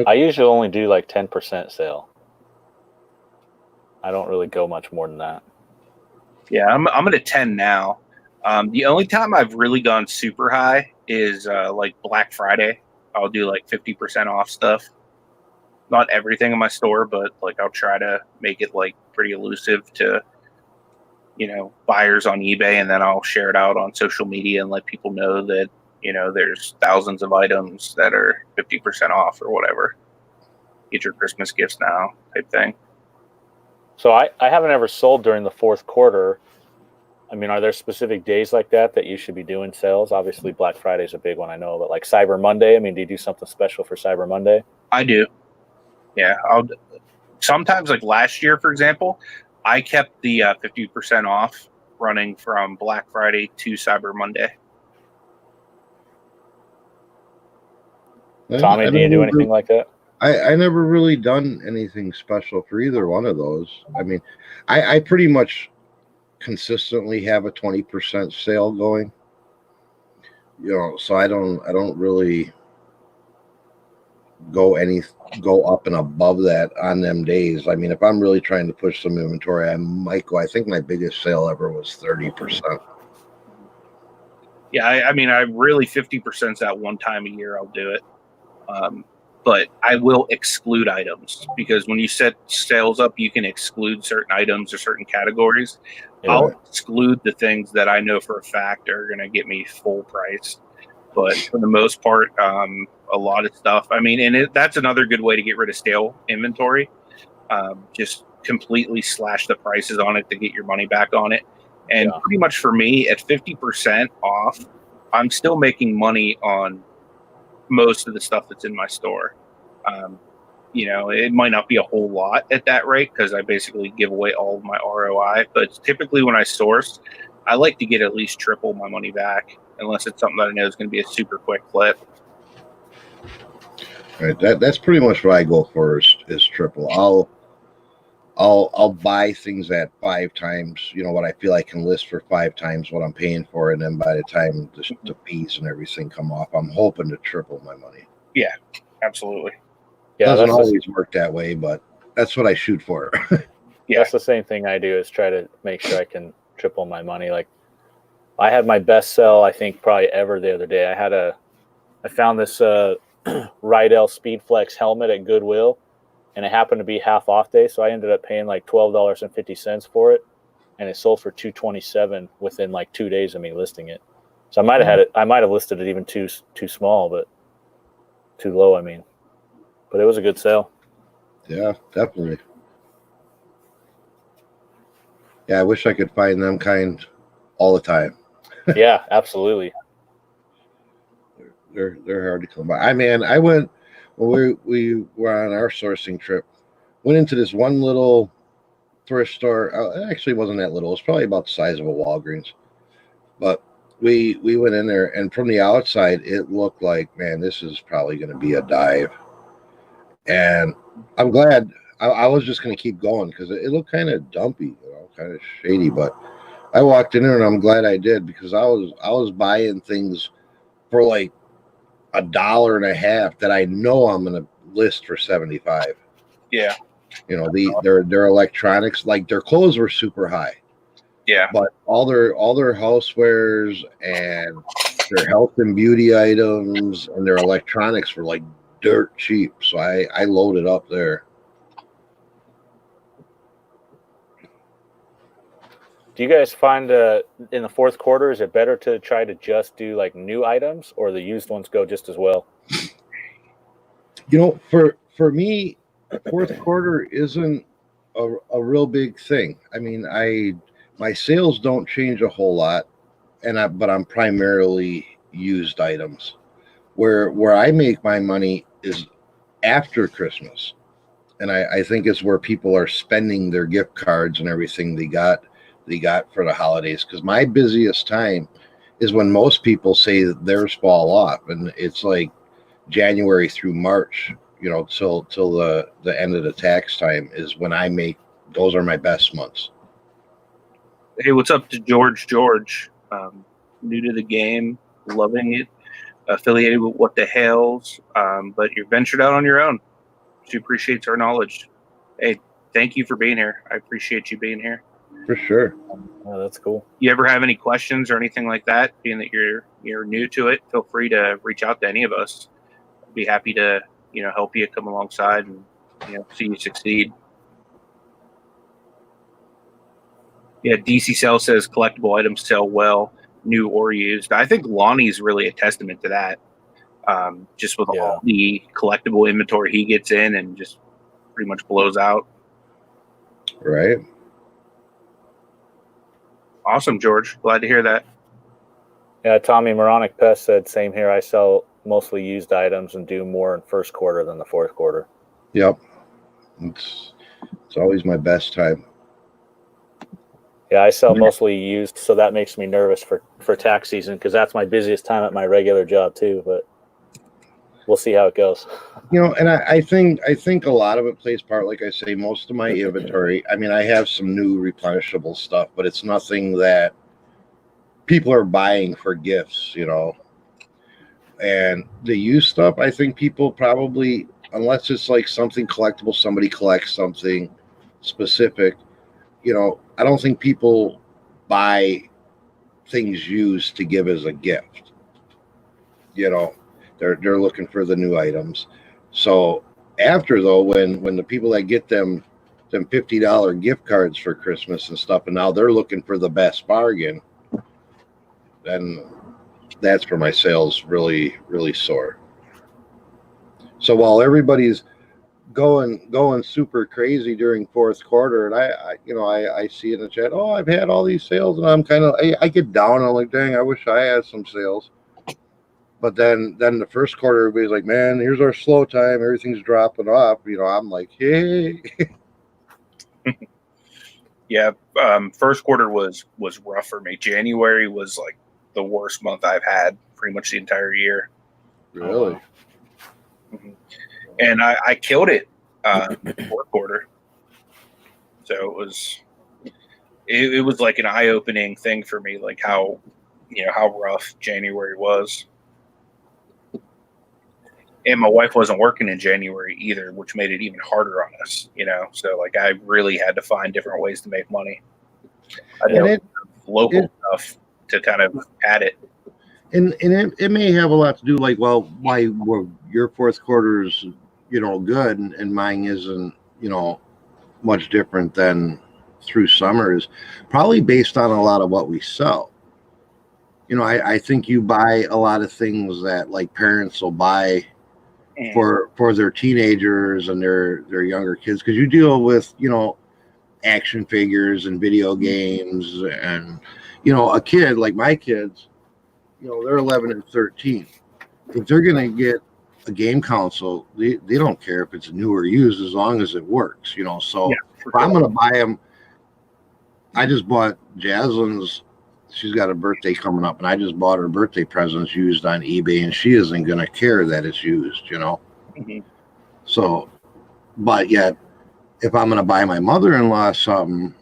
I usually only do like 10% sale. I don't really go much more than that. Yeah, I'm at a 10 now. The only time I've really gone super high is like Black Friday. I'll do like 50% off stuff. Not everything in my store, but like I'll try to make it like pretty elusive to, you know, buyers on eBay, and then I'll share it out on social media and let people know that, you know, there's thousands of items that are 50% off or whatever. Get your Christmas gifts now type thing. So I haven't ever sold during the fourth quarter. I mean, are there specific days like that you should be doing sales? Obviously, Black Friday is a big one, I know, but like Cyber Monday, I mean, do you do something special for Cyber Monday? I do. Yeah. I'll sometimes, like last year, for example, I kept the 50% off running from Black Friday to Cyber Monday. Tommy, do you do anything like that? I never really done anything special for either one of those. I mean, I pretty much consistently have a 20% sale going. You know, so I don't really go up and above that on them days. I mean, if I'm really trying to push some inventory, I might go. I think my biggest sale ever was 30%. Yeah, I mean, I really 50% at one time a year. I'll do it. But I will exclude items, because when you set sales up, you can exclude certain items or certain categories. Yeah. I'll exclude the things that I know for a fact are going to get me full price. But for the most part, a lot of stuff. I mean, and that's another good way to get rid of stale inventory. Just completely slash the prices on it to get your money back on it. And pretty much for me, at 50% off, I'm still making money on most of the stuff that's in my store. You know, it might not be a whole lot at that rate, because I basically give away all of my ROI. But typically when I source, I like to get at least triple my money back, unless it's something that I know is going to be a super quick flip. Right. That's pretty much what I go for is triple. I'll buy things at 5 times, you know, what I feel I can list for 5 times what I'm paying for, and then by the time the fees and everything come off, I'm hoping to triple my money. Yeah, absolutely. Yeah, doesn't always work that way, but that's what I shoot for. Yeah, that's the same thing I do, is try to make sure I can triple my money. Like, I had my best sell, I think, probably ever the other day. I found this Rydell Speedflex helmet at Goodwill, and it happened to be half off day, so I ended up paying like $12.50 for it, and it sold for $2.27 within like 2 days of me listing it. So I might have listed it even too small, but too low, I mean. But it was a good sale. Yeah, definitely. Yeah, I wish I could find them kind all the time. Yeah, absolutely. They're hard to come by. I mean, I went when we were on our sourcing trip. Went into this one little thrift store. It actually wasn't that little. It was probably about the size of a Walgreens. But we went in there, and from the outside, it looked like, man, this is probably going to be a dive. And I'm glad. I was just going to keep going, because it looked kind of dumpy, you know, kind of shady. But I walked in there, and I'm glad I did, because I was buying things for like $1.50 that I know I'm going to list for 75. Yeah. You know, their electronics, like their clothes were super high, Yeah. but all their housewares and their health and beauty items and their electronics were like dirt cheap. So I loaded up there. Do you guys find in the fourth quarter, is it better to try to just do like new items, or the used ones go just as well? You know, for me, fourth quarter isn't a real big thing. I mean, my sales don't change a whole lot, but I'm primarily used items. Where I make my money is after Christmas, and I think it's where people are spending their gift cards and everything they got for the holidays. Because my busiest time is when most people say that theirs fall off, and it's like January through March, you know, till the end of the tax time is when I make. Those are my best months. Hey, what's up to George? George, new to the game, loving it, affiliated with What the Hells, but you're ventured out on your own. She appreciates our knowledge. Hey, thank you for being here. I appreciate you being here. For sure. Oh, that's cool. You ever have any questions or anything like that? Being that you're new to it, feel free to reach out to any of us. I'd be happy to help you, come alongside, and see you succeed. Yeah, DC Cell says collectible items sell well, new or used. I think Lonnie's really a testament to that. Just with all the collectible inventory he gets in and just pretty much blows out. Right. Awesome, George. Glad to hear that. Yeah, Tommy Moronic Pest said, same here. I sell mostly used items and do more in first quarter than the fourth quarter. Yep. It's always my best time. Yeah, I sell mostly used, so that makes me nervous for tax season because that's my busiest time at my regular job too. But we'll see how it goes. You know, and I think a lot of it plays part. Like I say, most of my inventory. I mean, I have some new replenishable stuff, but it's nothing that people are buying for gifts. You know, and the used stuff, I think people probably, unless it's like something collectible, somebody collects something specific. You know, I don't think people buy things used to give as a gift. You know, they're looking for the new items. So after though, when the people that get them $50 gift cards for Christmas and stuff, and now they're looking for the best bargain, then that's where my sales really soar. So while everybody's going super crazy during fourth quarter, and I see in the chat, oh, I've had all these sales, and I'm kind of I get down and I'm like, dang, I wish I had some sales. But then the first quarter, everybody's like, man, here's our slow time, everything's dropping off. You know, I'm like, hey. Yeah, first quarter was rough for me. January was like the worst month I've had pretty much the entire year. Really? Mm-hmm. And I killed it fourth quarter. So it was like an eye-opening thing for me, like how rough January was. And my wife wasn't working in January either, which made it even harder on us, So like I really had to find different ways to make money. I did local stuff to kind of pad it. And it may have a lot to do, like, well, why were your fourth quarters, good, and mine isn't, much different than through summer, is probably based on a lot of what we sell. I think you buy a lot of things that like parents will buy for their teenagers and their younger kids, because you deal with, action figures and video games, and, a kid like my kids, they're 11 and 13. If they're going to get a game console, they don't care if it's new or used as long as it works, So if I'm going to buy them, I just bought Jaslyn's. She's got a birthday coming up, and I just bought her birthday presents used on eBay, and she isn't going to care that it's used, Mm-hmm. So, but yet, if I'm going to buy my mother-in-law something,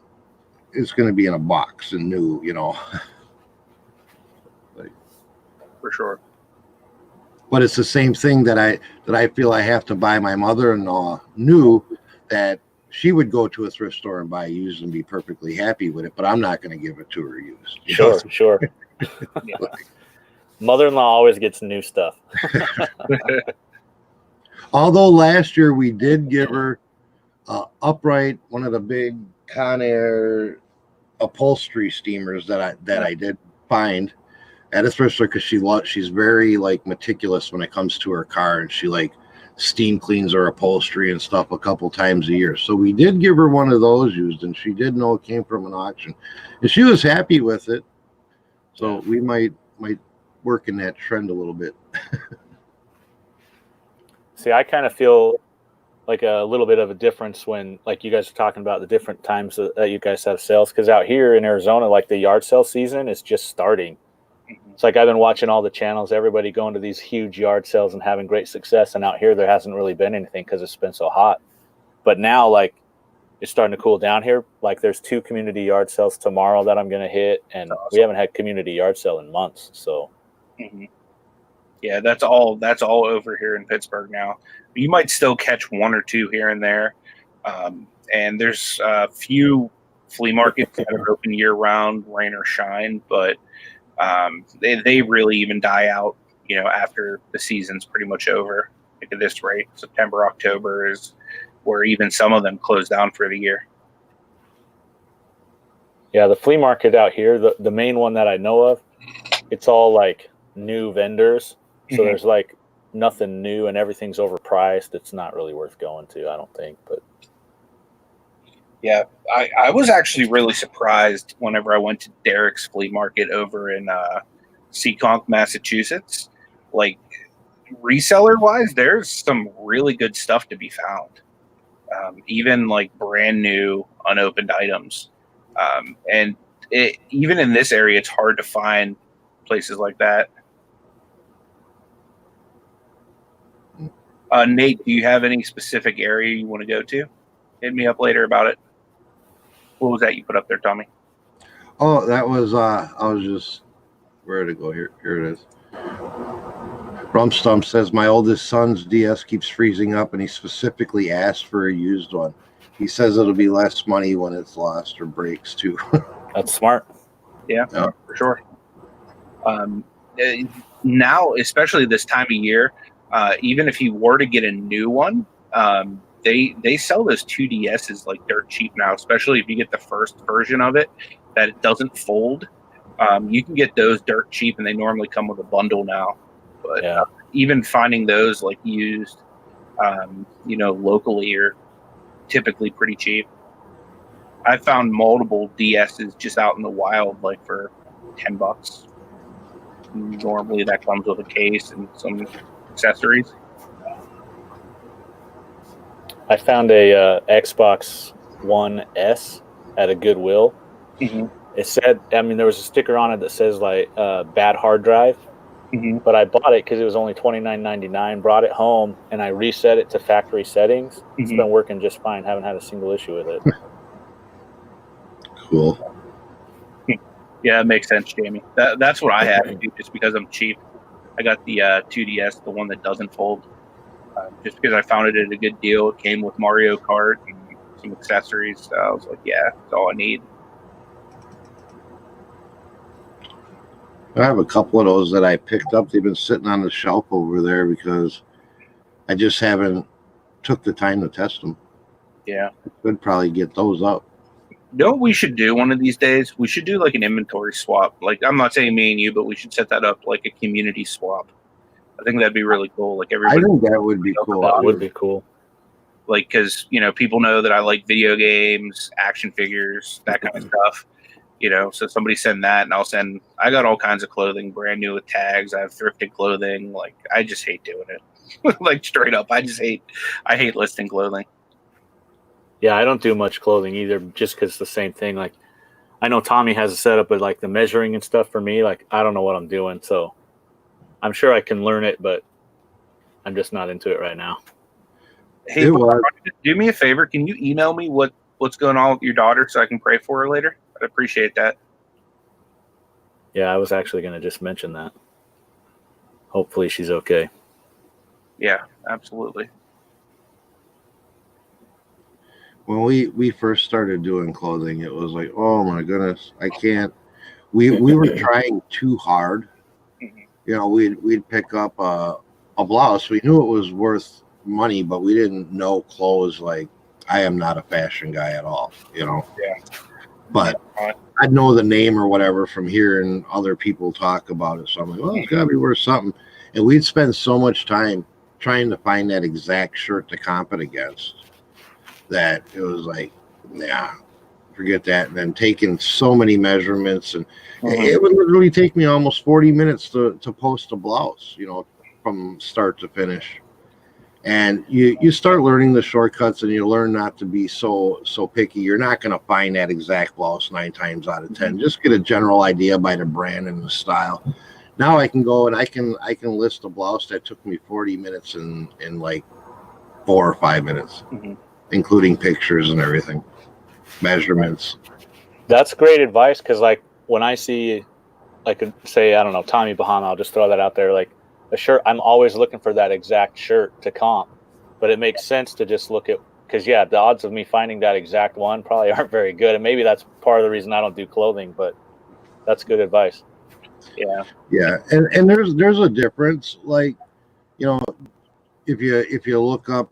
it's going to be in a box and new, Like, for sure. But it's the same thing that I feel I have to buy my mother-in-law new, that she would go to a thrift store and buy used and be perfectly happy with it, but I'm not going to give it to her used. Sure. Yeah. Mother-in-law always gets new stuff. Although last year we did give her upright, one of the big Conair upholstery steamers that I did find at a thrift store, because she's very like meticulous when it comes to her car, and she like steam cleans her upholstery and stuff a couple times a year. So we did give her one of those used, and she did know it came from an auction, and she was happy with it. So we might work in that trend a little bit. See, I kind of feel like a little bit of a difference when, like, you guys are talking about the different times that you guys have sales, because out here in Arizona, like, the yard sale season is just starting. It's like I've been watching all the channels, everybody going to these huge yard sales and having great success, and out here there hasn't really been anything because it's been so hot. But now, like, it's starting to cool down here. Like, there's 2 community yard sales tomorrow that I'm going to hit, and awesome. we haven't had community yard sale in months. So yeah, that's all over here in Pittsburgh now. You might still catch 1 or 2 here and there, and there's a few flea markets that are open year round, rain or shine, but they really even die out, after the season's pretty much over. Like, at this rate, September, October is where even some of them close down for the year. Yeah, the flea market out here, the main one that I know of, it's all like new vendors. So there's like nothing new, and everything's overpriced. It's not really worth going to, I don't think. But yeah, I was actually really surprised whenever I went to Derek's flea market over in Seekonk, Massachusetts. Like, reseller wise, there's some really good stuff to be found. Even like brand new unopened items. And even in this area, it's hard to find places like that. Nate, do you have any specific area you want to go to? Hit me up later about it. What was that you put up there, Tommy? Oh, that was I was just, where did it go? Here it is. Rumstump says my oldest son's DS keeps freezing up, and he specifically asked for a used one. He says it'll be less money when it's lost or breaks too. that's smart. Yeah, for sure. Now, especially this time of year, even if you were to get a new one, they sell those 2DSs like dirt cheap now, especially if you get the first version of it that it doesn't fold. You can get those dirt cheap, and they normally come with a bundle now. But even finding those like used, locally are typically pretty cheap. I found multiple DSs just out in the wild, like for $10. Normally that comes with a case and some accessories. I found a Xbox One S at a Goodwill. It said, there was a sticker on it that says like bad hard drive, but I bought it because it was only $29.99. Brought it home and I reset it to factory settings. It's been working just fine. Haven't had a single issue with it. Cool. Yeah, it makes sense, Jamie. That's what I had to do just because I'm cheap. I got the 2DS, the one that doesn't fold, just because I found it at a good deal. It came with Mario Kart and some accessories. So I was like, yeah, that's all I need. I have a couple of those that I picked up. They've been sitting on the shelf over there because I just haven't took the time to test them. Yeah. I could probably get those up. You know what we should do one of these days? We should do like an inventory swap. Like, I'm not saying me and you, but we should set that up like a community swap. I think that'd be really cool. Like, everybody. I think that would be cool. That would be cool. Like, because, people know that I like video games, action figures, that kind of stuff. So somebody send that, and I got all kinds of clothing, brand new with tags. I have thrifted clothing. Like, I just hate doing it. Like, straight up, I hate listing clothing. Yeah, I don't do much clothing either, just because it's the same thing. Like, I know Tommy has a setup, but like the measuring and stuff for me, like, I don't know what I'm doing. So I'm sure I can learn it, but I'm just not into it right now. Hey, do me a favor. Can you email me what's going on with your daughter so I can pray for her later? I'd appreciate that. Yeah, I was actually going to just mention that. Hopefully she's okay. Yeah, absolutely. when we first started doing clothing, it was like, oh my goodness, I can't. We were trying too hard. Mhm. You know, we'd pick up a blouse. We knew it was worth money, but we didn't know clothes. Like, I am not a fashion guy at all, you know. Yeah. But Yeah. I'd know the name or whatever from hearing other people talk about it. So I'm like, well, it's gotta be worth something. And we'd spend so much time trying to find that exact shirt to comp it against that it was like, yeah, forget that. And then taking so many measurements, and Mhm. it would literally take me almost 40 minutes to post a blouse, you know, from start to finish. And you start learning the shortcuts, and you learn not to be so picky. You're not going to find that exact blouse 9 times out of 10. Just get a general idea by the brand and the style. Now I can go and I can list a blouse that took me 40 minutes in like 4 or 5 minutes, Mhm. including pictures and everything, measurements. That's great advice, because like when I see, like, say, I don't know, Tommy Bahama, I'll just throw that out there, like a shirt, I'm always looking for that exact shirt to comp, but it makes sense to just look at, because yeah, the odds of me finding that exact one probably aren't very good, and maybe that's part of the reason I don't do clothing, but that's good advice. Yeah. Yeah, and there's a difference. Like, you know, if you look up,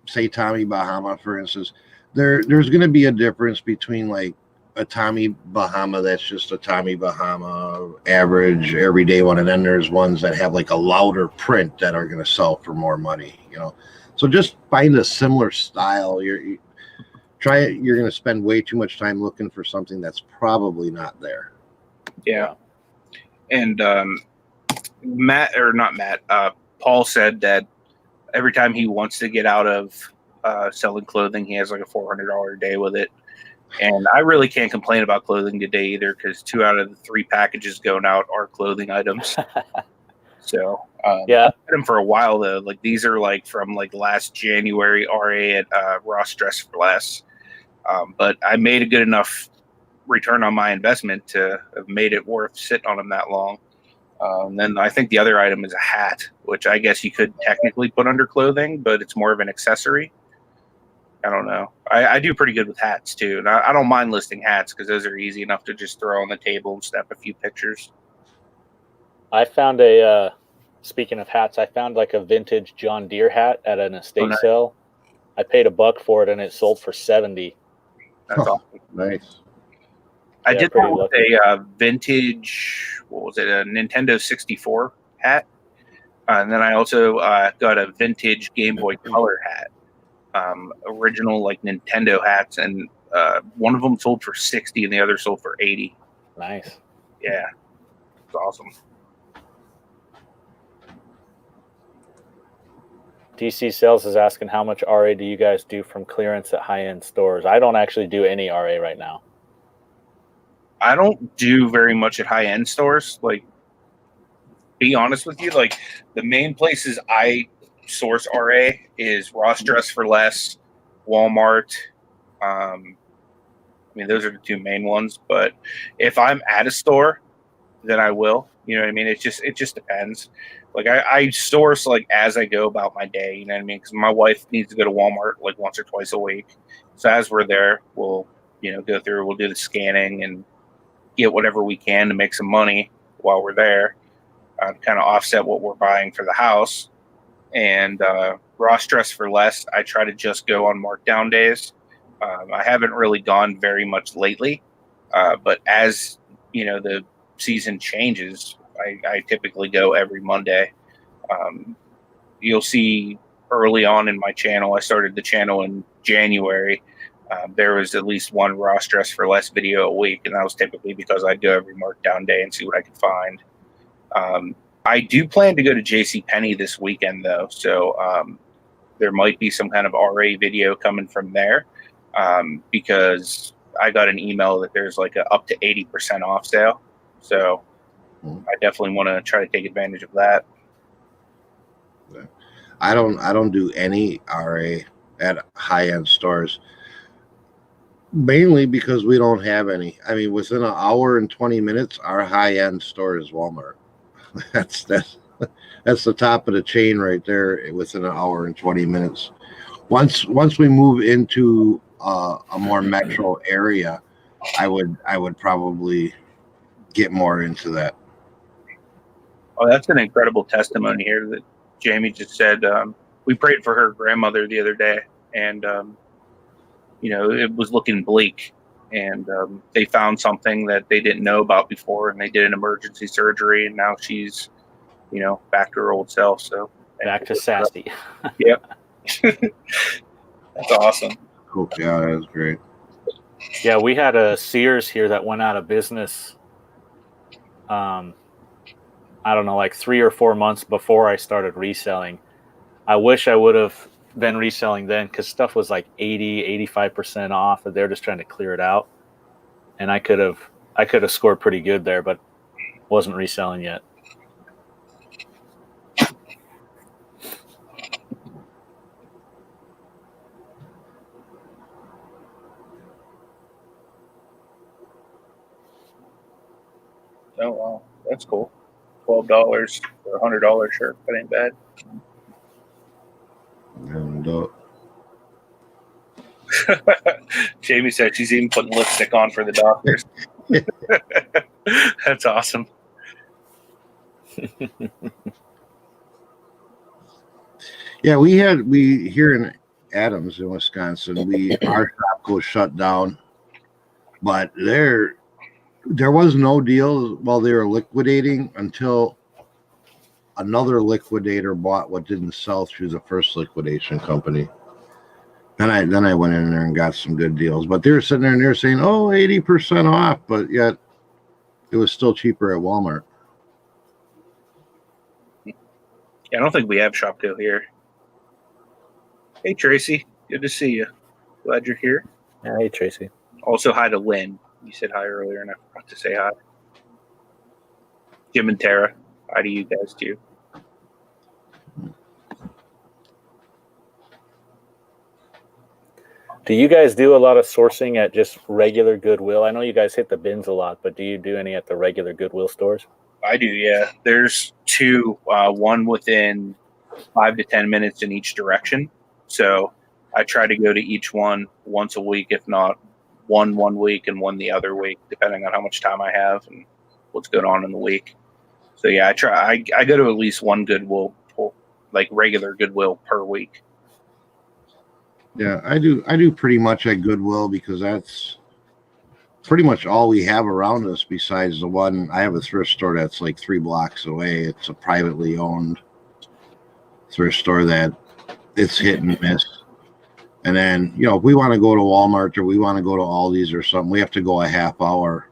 say, Tommy Bahama, for instance, there's going to be a difference between like a Tommy Bahama that's just a Tommy Bahama average everyday one, and then there's ones that have like a louder print that are going to sell for more money, you know. So just find a similar style. Try it. You're going to spend way too much time looking for something that's probably not there. Yeah. And Matt, or not Matt, Paul said that every time he wants to get out of selling clothing, he has like a $400 a day with it. And I really can't complain about clothing today either, because 2 out of the 3 packages going out are clothing items. So Yeah. I've had them for a while though. Like, these are like from like last January RA at Ross Dress for Less. But I made a good enough return on my investment to have made it worth sitting on them that long. And then I think the other item is a hat, which I guess you could technically put under clothing, but it's more of an accessory. I don't know. I do pretty good with hats too, and I don't mind listing hats because those are easy enough to just throw on the table and snap a few pictures. I found speaking of hats, I found like a vintage John Deere hat at an estate nice. sale. I paid $1 for it, and it sold for 70. That's awesome. Nice. I Yeah, did pretty that with lucky. a vintage, what was it, a Nintendo 64 hat. And then I also got a vintage Game Boy Color hat. Original like Nintendo hats, and one of them sold for 60 and the other sold for 80. Nice. Yeah, it's awesome. DC Sales is asking, how much RA do you guys do from clearance at high-end stores? I don't actually do any RA right now. I don't do very much at high-end stores. Like, be honest with you, like the main places I source RA is Ross Dress for Less, Walmart. I mean, those are the 2 main ones. But if I'm at a store, then I will. You know what I mean? It just depends. Like, I source like as I go about my day. You know what I mean? Because my wife needs to go to Walmart like once or twice a week. So as we're there, we'll go through. We'll do the scanning and get whatever we can to make some money while we're there. Kind of offset what we're buying for the house. And Ross Dress for Less, I try to just go on markdown days. I haven't really gone very much lately, but as the season changes, I typically go every Monday. You'll see early on in my channel, I started the channel in January. There was at least one Ross Dress for Less video a week, and that was typically because I'd go every markdown day and see what I could find. I do plan to go to JCPenney this weekend, though, so there might be some kind of RA video coming from there, because I got an email that there's like a up to 80% off sale. So I definitely want to try to take advantage of that. I don't do any RA at high-end stores, mainly because we don't have any. I mean, within an hour and 20 minutes, our high-end store is Walmart. That's the top of the chain right there. Within an hour and 20 minutes, once we move into a more metro area, I would probably get more into that. Oh, that's an incredible testimony here that Jamie just said. We prayed for her grandmother the other day, and it was looking bleak. And they found something that they didn't know about before, and they did an emergency surgery, and now she's, back to her old self. So back to sassy. Yep. That's awesome. Cool. Yeah, that was great. Yeah, we had a Sears here that went out of business. I don't know, like 3 or 4 months before I started reselling. I wish I would have been reselling then, because stuff was like 80-85% off, and they're just trying to clear it out. And I could have scored pretty good there, but wasn't reselling yet. Oh wow, that's cool. $12 for a $100 shirt. That ain't bad. And Jamie said she's even putting lipstick on for the doctors. That's awesome. yeah, we here in Adams in Wisconsin, our shop goes shut down, but there was no deal while they were liquidating until another liquidator bought what didn't sell through the first liquidation company. Then I went in there and got some good deals, but they were sitting there and they're saying, 80% off, but yet it was still cheaper at Walmart. Yeah, I don't think we have Shopko here. Hey, Tracy. Good to see you. Glad you're here. Yeah, hey, Tracy. Also, hi to Lynn. You said hi earlier, and I forgot to say hi. Jim and Tara, hi to you guys, too. Do you guys do a lot of sourcing at just regular Goodwill? I know you guys hit the bins a lot, but do you do any at the regular Goodwill stores? I do, yeah. There's two, one within 5 to 10 minutes in each direction. So I try to go to each one once a week, if not one week and one the other week, depending on how much time I have and what's going on in the week. So yeah, I go to at least one Goodwill, like regular Goodwill per week. Yeah, I do pretty much at Goodwill because that's pretty much all we have around us besides the one. I have a thrift store that's like 3 blocks away. It's a privately owned thrift store that it's hit and miss. And then, if we want to go to Walmart or we want to go to Aldi's or something, we have to go a half hour.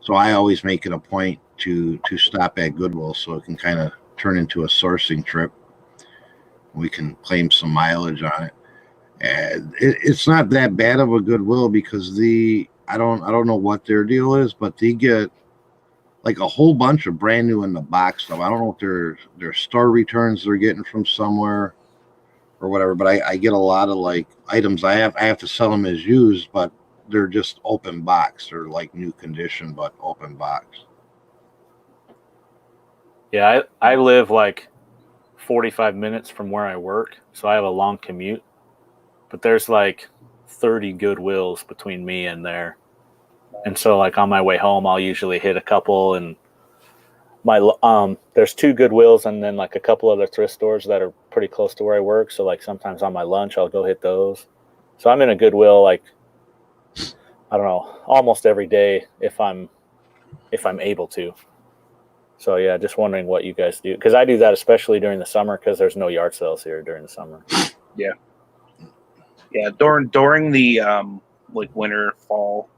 So I always make it a point to stop at Goodwill so it can kind of turn into a sourcing trip. We can claim some mileage on it. And it's not that bad of a Goodwill because I don't know what their deal is, but they get like a whole bunch of brand new in the box stuff. I don't know if they're store returns they're getting from somewhere or whatever, but I get a lot of like items I have to sell them as used, but they're just open box. They're like new condition, but open box. Yeah, I live like 45 minutes from where I work, so I have a long commute. But there's like 30 Goodwills between me and there. And so like on my way home, I'll usually hit a couple, and there's 2 Goodwills and then like a couple other thrift stores that are pretty close to where I work. So like sometimes on my lunch, I'll go hit those. So I'm in a Goodwill, like, I don't know, almost every day if I'm able to. So yeah, just wondering what you guys do. Cause I do that especially during the summer, cause there's no yard sales here during the summer. Yeah. Yeah. During the, like winter, fall,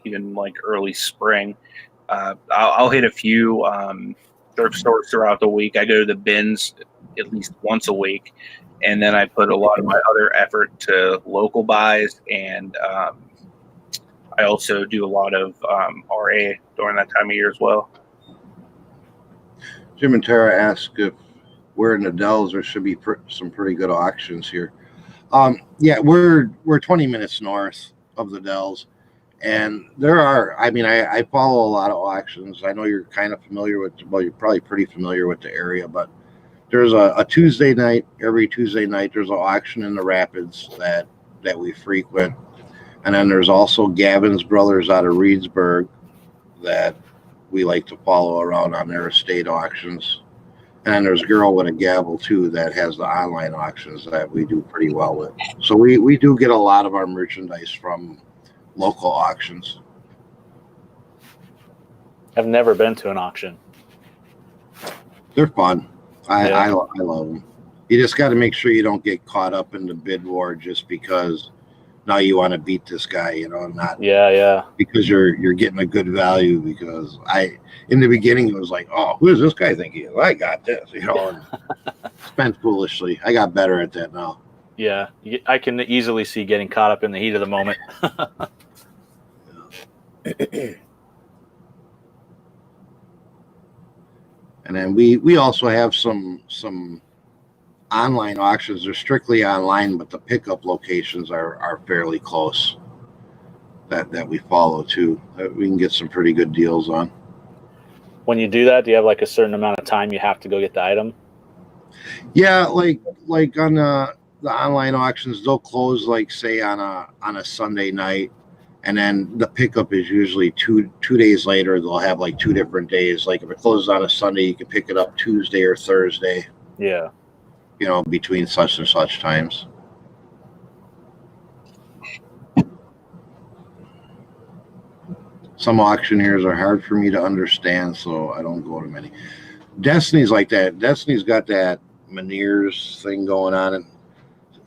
even like early spring, I'll hit a few thrift stores throughout the week. I go to the bins at least once a week, and then I put a lot of my other effort to local buys, and I also do a lot of RA during that time of year as well. Jim and Tara asked if we're in the Dells. There should be some pretty good auctions here. Yeah, we're 20 minutes north of the Dells. And there are, I follow a lot of auctions. I know you're kind of familiar with, well, you're probably pretty familiar with the area, but there's a Tuesday night. Every Tuesday night, there's an auction in the Rapids that we frequent, and then there's also Gavin's Brothers out of Reedsburg that we like to follow around on their estate auctions. And then there's Girl with a Gavel too that has the online auctions that we do pretty well with. So we do get a lot of our merchandise from local auctions. I've never been to an auction. They're fun. I love them. You just got to make sure you don't get caught up in the bid war just because now you want to beat this guy, not because you're getting a good value. Because in the beginning it was like, oh, who does this guy think he is? I got this, and spent foolishly. I got better at that now. Yeah, I can easily see getting caught up in the heat of the moment. And then we also have some online auctions. They're strictly online, but the pickup locations are fairly close that we follow too. We can get some pretty good deals on. When you do that, do you have like a certain amount of time you have to go get the item? Yeah, like on the online auctions, they'll close like say on a Sunday night, and then the pickup is usually two days later. They'll have like 2 different days. Like if it closes on a Sunday, you can pick it up Tuesday or Thursday. Yeah. Between such and such times. Some auctioneers are hard for me to understand, so I don't go to many. Destiny's like that. Destiny's got that Meniere's thing going on,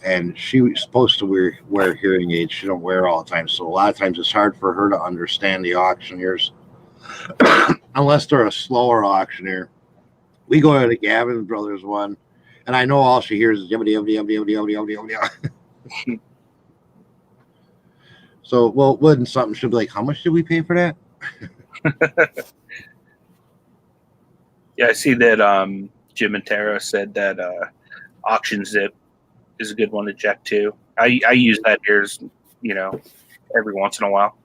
and she's supposed to wear hearing aids. She don't wear all the time, so a lot of times it's hard for her to understand the auctioneers unless they're a slower auctioneer. We go to the Gavin Brothers one, and I know all she hears is So, wouldn't something should be like, how much did we pay for that? Yeah, I see that Jim and Tara said that Auction Zip is a good one to check too. I use that here, every once in a while.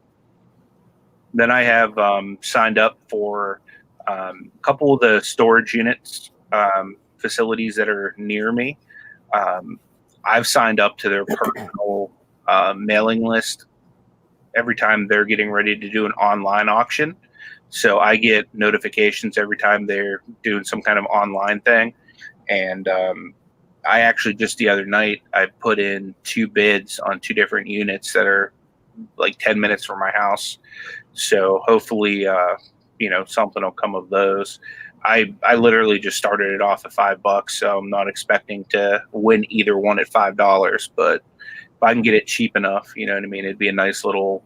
Then I have signed up for a couple of the storage units facilities that are near me. I've signed up to their personal mailing list every time they're getting ready to do an online auction. So I get notifications every time they're doing some kind of online thing. And I actually just the other night, I put in 2 bids on 2 different units that are like 10 minutes from my house. So hopefully, something will come of those. I literally just started it off at $5, so I'm not expecting to win either one at $5. But if I can get it cheap enough, you know what I mean, it'd be a nice little,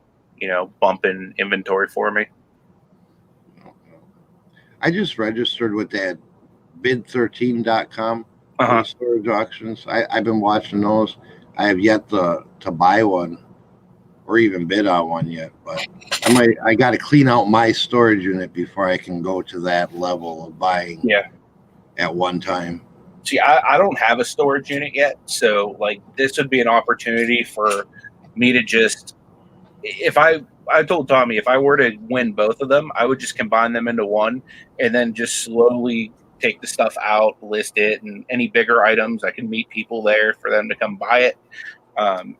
bump in inventory for me. I just registered with that bid13.com for storage auctions. I've been watching those. I have yet to buy one or even bid on one yet, but I got to clean out my storage unit before I can go to that level of buying at one time. See, I don't have a storage unit yet, so like this would be an opportunity for me to just, I told Tommy if I were to win both of them, I would just combine them into one and then just slowly take the stuff out, list it, and any bigger items I can meet people there for them to come buy it.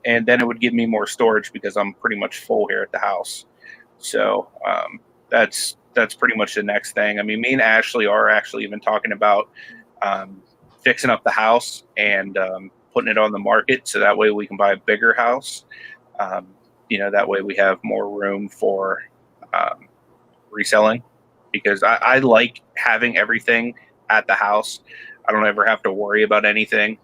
And then it would give me more storage because I'm pretty much full here at the house. So that's pretty much the next thing. I mean, me and Ashley are actually even talking about fixing up the house and putting it on the market so that way we can buy a bigger house. That way we have more room for reselling because I like having everything at the house. I don't ever have to worry about anything,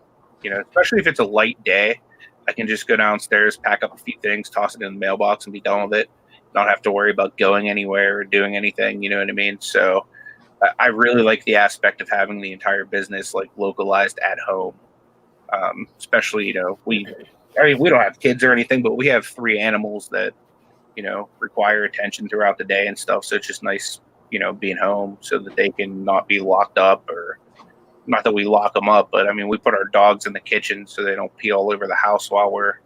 especially if it's a light day. I can just go downstairs, pack up a few things, toss it in the mailbox, and be done with it. Not have to worry about going anywhere or doing anything. You know what I mean? So I really like the aspect of having the entire business like localized at home. Especially, we don't have kids or anything, but we have 3 animals that, require attention throughout the day and stuff. So it's just nice, being home so that they can not be locked up or. Not that we lock them up, but I mean, we put our dogs in the kitchen so they don't pee all over the house while we're,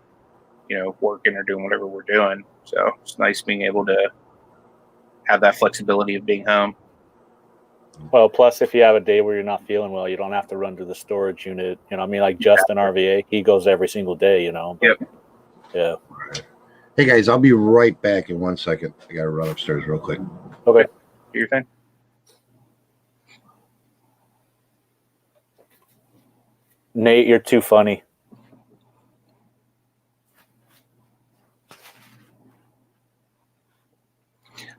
working or doing whatever we're doing. So it's nice being able to have that flexibility of being home. Well, plus if you have a day where you're not feeling well, you don't have to run to the storage unit. You know, I mean, like Justin RVA, he goes every single day. You know. But, Yep. Yeah. Hey guys, I'll be right back in 1 second. I gotta run upstairs real quick. Okay. Do your thing. Nate, you're too funny.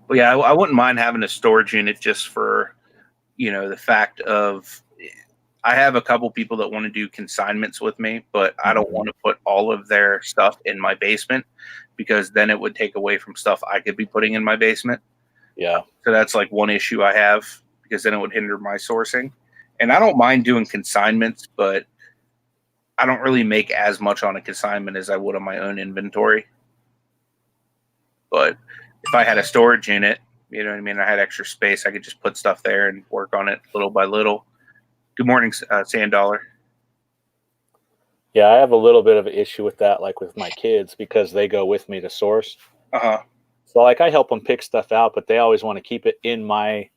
But yeah, I wouldn't mind having a storage unit just for, the fact of I have a couple people that want to do consignments with me, but I don't want to put all of their stuff in my basement because then it would take away from stuff I could be putting in my basement. Yeah. So that's like one issue I have because then it would hinder my sourcing. And I don't mind doing consignments, but I don't really make as much on a consignment as I would on my own inventory. But if I had a storage unit, you know what I mean, I had extra space, I could just put stuff there and work on it little by little. Good morning, Sand Dollar. Yeah, I have a little bit of an issue with that, like with my kids, because they go with me to source. Uh-huh. So like I help them pick stuff out, but they always want to keep it in my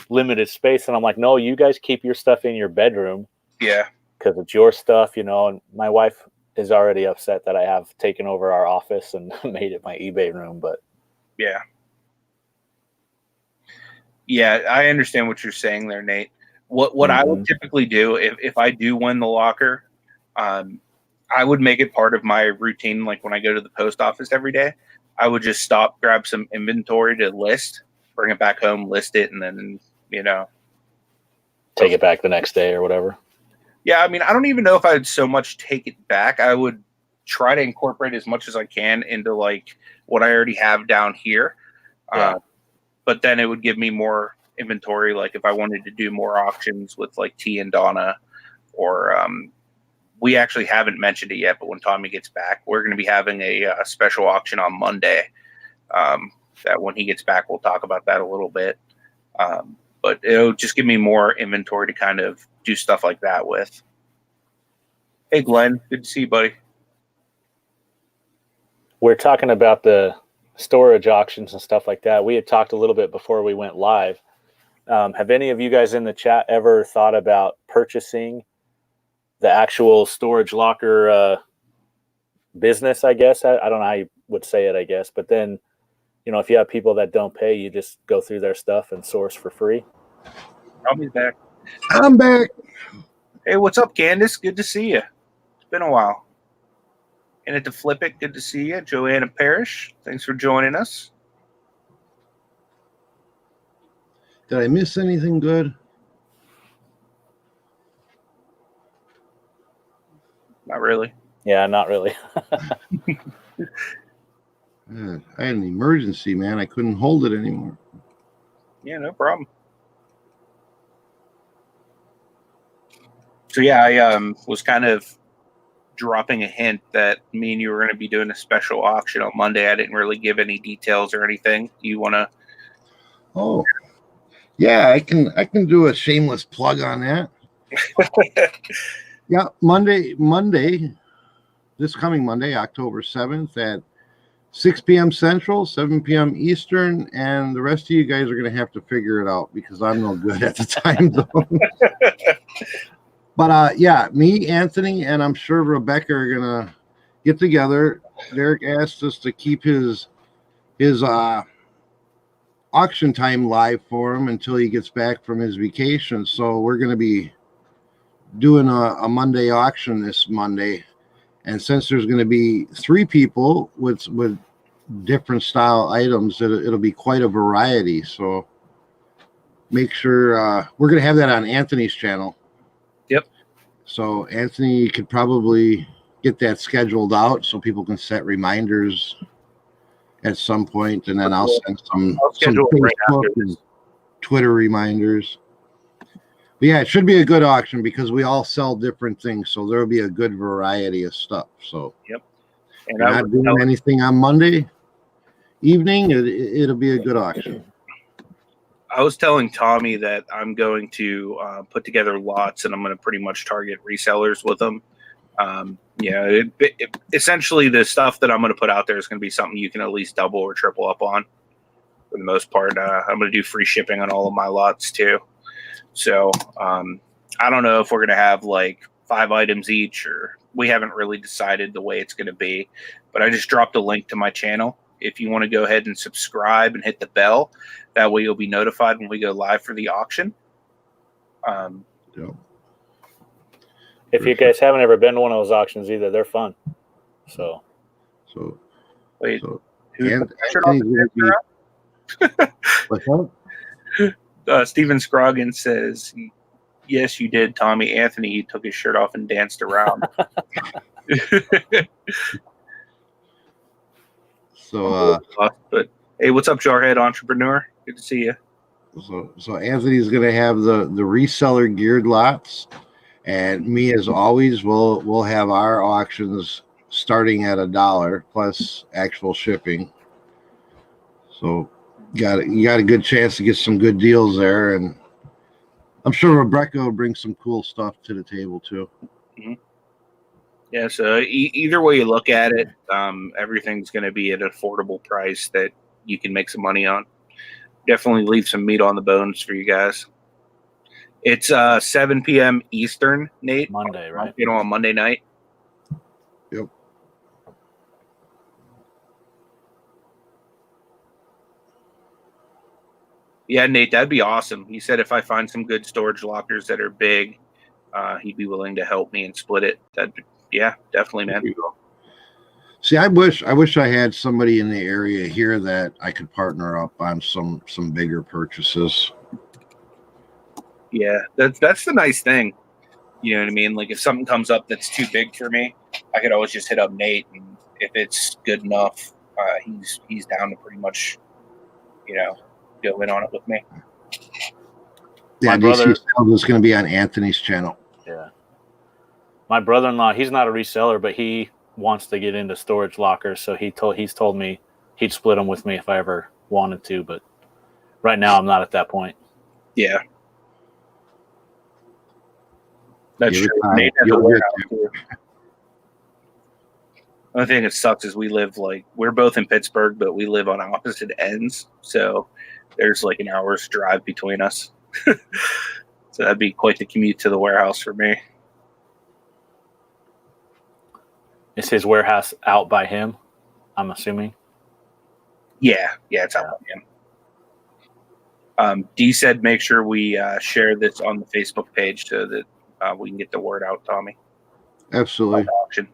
limited space. And I'm like, no, you guys keep your stuff in your bedroom. Yeah. Because it's your stuff, and my wife is already upset that I have taken over our office and made it my eBay room. But yeah. Yeah, I understand what you're saying there, Nate. What I would typically do if I do win the locker, I would make it part of my routine. Like when I go to the post office every day, I would just stop, grab some inventory to list, bring it back home, list it, and then, take it back the next day or whatever. Yeah, I mean, I don't even know if I would so much take it back. I would try to incorporate as much as I can into like what I already have down here. Yeah. But then it would give me more inventory. Like if I wanted to do more auctions with like T and Donna, or we actually haven't mentioned it yet, but when Tommy gets back, we're going to be having a special auction on Monday. That when he gets back, we'll talk about that a little bit. But it'll just give me more inventory to kind of do stuff like that with. Hey, Glenn, good to see you, buddy. We're talking about the storage auctions and stuff like that. We had talked a little bit before we went live. Have any of you guys in the chat ever thought about purchasing the actual storage locker business, I guess? I don't know how you would say it, I guess. But then, if you have people that don't pay, you just go through their stuff and source for free. Tommy's back. I'm back. Hey, what's up, Candace? Good to see you. It's been a while. And at the Flip It, good to see you. Joanna Parrish, thanks for joining us. Did I miss anything good? Not really. Yeah, not really. I had an emergency, man. I couldn't hold it anymore. Yeah, no problem. So yeah, I was kind of dropping a hint that me and you were going to be doing a special auction on Monday. I didn't really give any details or anything. Do you want to? Oh, yeah, I can do a shameless plug on that. Yeah, Monday, this coming Monday, October 7th at 6 p.m. Central, 7 p.m. Eastern, and the rest of you guys are going to have to figure it out because I'm no good at the time zone. But yeah, me, Anthony, and I'm sure Rebecca are going to get together. Derek asked us to keep his auction time live for him until he gets back from his vacation. So we're going to be doing a Monday auction this Monday. And since there's going to be 3 people with different style items, it'll be quite a variety. So make sure we're going to have that on Anthony's channel. Yep. So Anthony could probably get that scheduled out so people can set reminders at some point, and then I'll send some Facebook and Twitter reminders. But yeah, it should be a good auction because we all sell different things, so there will be a good variety of stuff. So yep. And I'm not doing anything on Monday evening. It'll be a good auction. I was telling Tommy that I'm going to put together lots, and I'm going to pretty much target resellers with them. Essentially the stuff that I'm going to put out there is going to be something you can at least double or triple up on. For the most part, I'm going to do free shipping on all of my lots too. So I don't know if we're going to have like 5 items each, or we haven't really decided the way it's going to be. But I just dropped a link to my channel. If you want to go ahead and subscribe and hit the bell, that way you'll be notified when we go live for the auction. Yep. If you guys haven't ever been to one of those auctions either, they're fun. So Wait, so who and turned off the camera? what's that? Steven Scroggins says, yes, you did, Tommy. Anthony, he took his shirt off and danced around. So but hey, what's up, Jarhead Entrepreneur? Good to see you. So Anthony's gonna have the reseller geared lots, and me as always we'll have our auctions starting at $1 plus actual shipping. So you got a good chance to get some good deals there, and I'm sure Rebecca will bring some cool stuff to the table too. Mm-hmm. Yeah, so either way you look at it, everything's going to be at an affordable price that you can make some money on. Definitely leave some meat on the bones for you guys. It's 7 p.m. Eastern, Nate. Monday, right? You know, on Monday night. Yep. Yeah, Nate, that'd be awesome. He said if I find some good storage lockers that are big, he'd be willing to help me and split it. Yeah, definitely, man. See, I wish I had somebody in the area here that I could partner up on some bigger purchases. Yeah, that's the nice thing. You know what I mean? Like if something comes up that's too big for me, I could always just hit up Nate, and if it's good enough, he's down to pretty much, go in on it with me. Yeah, My brother is going to be on Anthony's channel. Yeah. My brother-in-law, he's not a reseller, but he wants to get into storage lockers, so he's told me he'd split them with me if I ever wanted to, but right now I'm not at that point. Yeah. That's Give true. Nate has a warehouse too. The only thing that sucks is we're both in Pittsburgh, but we live on opposite ends, so there's like an hour's drive between us. So that'd be quite the commute to the warehouse for me. Is his warehouse out by him, I'm assuming? Yeah, it's out by him. D said make sure we share this on the Facebook page so that we can get the word out, Tommy. Absolutely. Auction.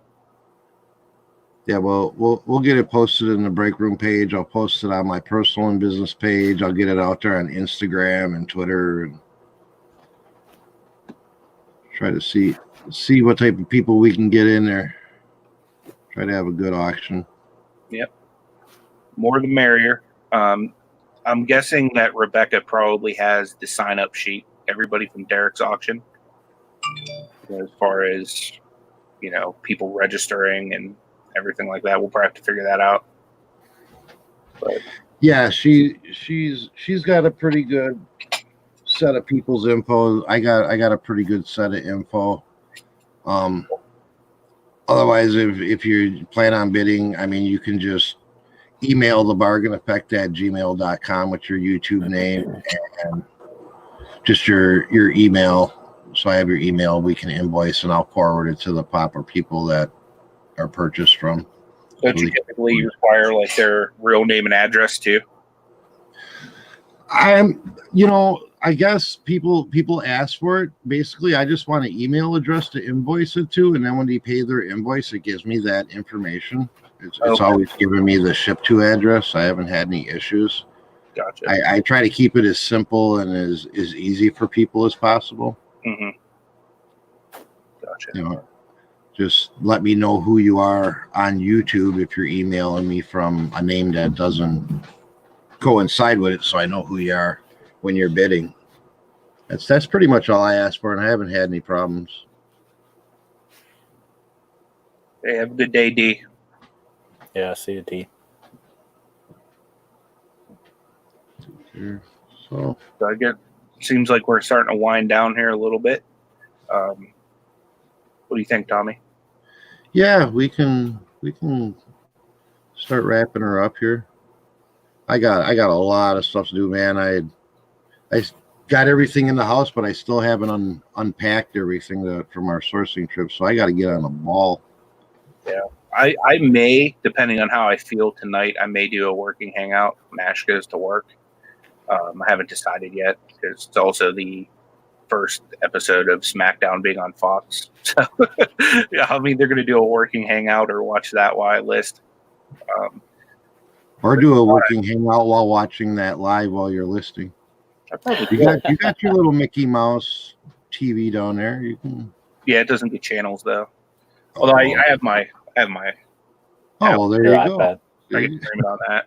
Yeah, well, we'll get it posted in the break room page. I'll post it on my personal and business page. I'll get it out there on Instagram and Twitter, and try to see what type of people we can get in there. Try to have a good auction. Yep. More the merrier. I'm guessing that Rebecca probably has the sign-up sheet. Everybody from Derek's auction, as far as people registering and everything like that. We'll probably have to figure that out. But yeah, she's got a pretty good set of people's info. I got a pretty good set of info. Otherwise, if you plan on bidding, I mean, you can just email TheBargainEffect@gmail.com with your YouTube name and just your email. So I have your email. We can invoice, and I'll forward it to the proper people that are purchased from. Don't you typically require like their real name and address too? I guess people ask for it. Basically, I just want an email address to invoice it to, and then when they pay their invoice, it gives me that information. It's always given me the ship to address. I haven't had any issues. Gotcha. I try to keep it as simple and as easy for people as possible. Mm-hmm. Gotcha. Just let me know who you are on YouTube if you're emailing me from a name that doesn't coincide with it, so I know who you are when you're bidding. That's pretty much all I ask for, and I haven't had any problems. Hey, have a good day, D. Yeah, see you, D. So I get. Seems like we're starting to wind down here a little bit. What do you think, Tommy? Yeah, we can start wrapping her up here. I got a lot of stuff to do, man. got everything in the house, but I still haven't unpacked everything from our sourcing trip. So I got to get on the ball. Yeah, I may, depending on how I feel tonight, I may do a working hangout. Mash goes to work. I haven't decided yet because it's also the first episode of SmackDown being on Fox. So yeah, I'm either going to do a working hangout or watch that while I list. Or do a working hangout while watching that live while you're listing. You got your little Mickey Mouse TV down there. You can. Yeah, it doesn't get channels though. Although I have my. Oh, well, there you go. I can stream it on that.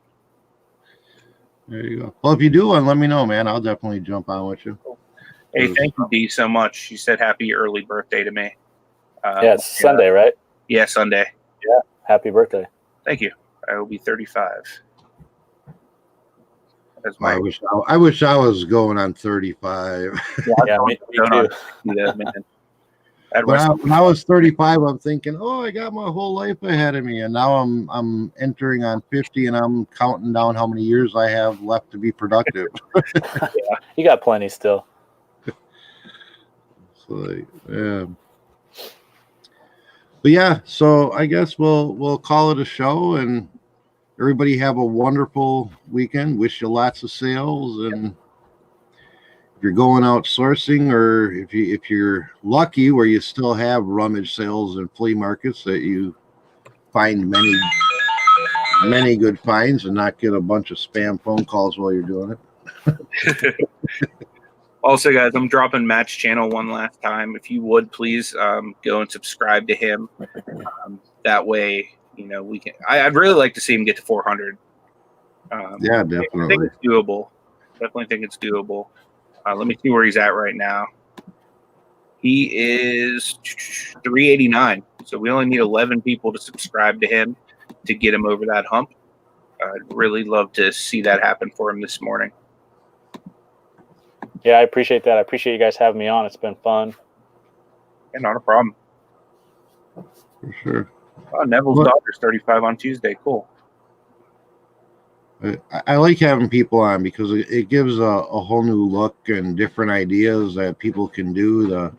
There you go. Well, if you do one, let me know, man. I'll definitely jump on with you. Hey, thank you, Dee, so much. She said happy early birthday to me. Yeah, it's Sunday, right? Yeah, Sunday. Yeah, happy birthday. Thank you. I will be 35. I wish I was going on 35. Yeah, me too. When I was 35, I'm thinking, oh, I got my whole life ahead of me, and now I'm entering on 50, and I'm counting down how many years I have left to be productive. Yeah, you got plenty still. So, yeah. But yeah, so I guess we'll call it a show, and everybody have a wonderful weekend. Wish you lots of sales, and if you're going out sourcing, or if you're lucky where you still have rummage sales and flea markets that you find many good finds and not get a bunch of spam phone calls while you're doing it. Also, guys, I'm dropping Matt's channel one last time. If you would, please go and subscribe to him. That way, we can. I'd really like to see him get to 400. Yeah, definitely. I think it's doable. Definitely think it's doable. Let me see where he's at right now. He is 389. So we only need 11 people to subscribe to him to get him over that hump. I'd really love to see that happen for him this morning. Yeah, I appreciate that. I appreciate you guys having me on. It's been fun. Yeah, not a problem. For sure. Oh, Neville's daughter's 35 on Tuesday. Cool. I like having people on because it gives a whole new look and different ideas that people can do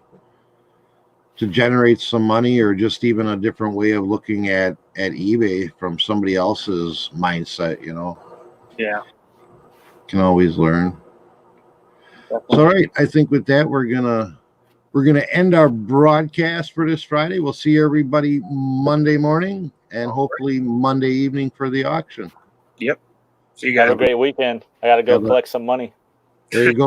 to generate some money, or just even a different way of looking at eBay from somebody else's mindset, Yeah. Can always learn. Definitely. So, all right, I think with that we're gonna end our broadcast for this Friday. We'll see everybody Monday morning and hopefully Monday evening for the auction. Yep. See you guys. Have a great weekend. I got to go collect some money. There you go.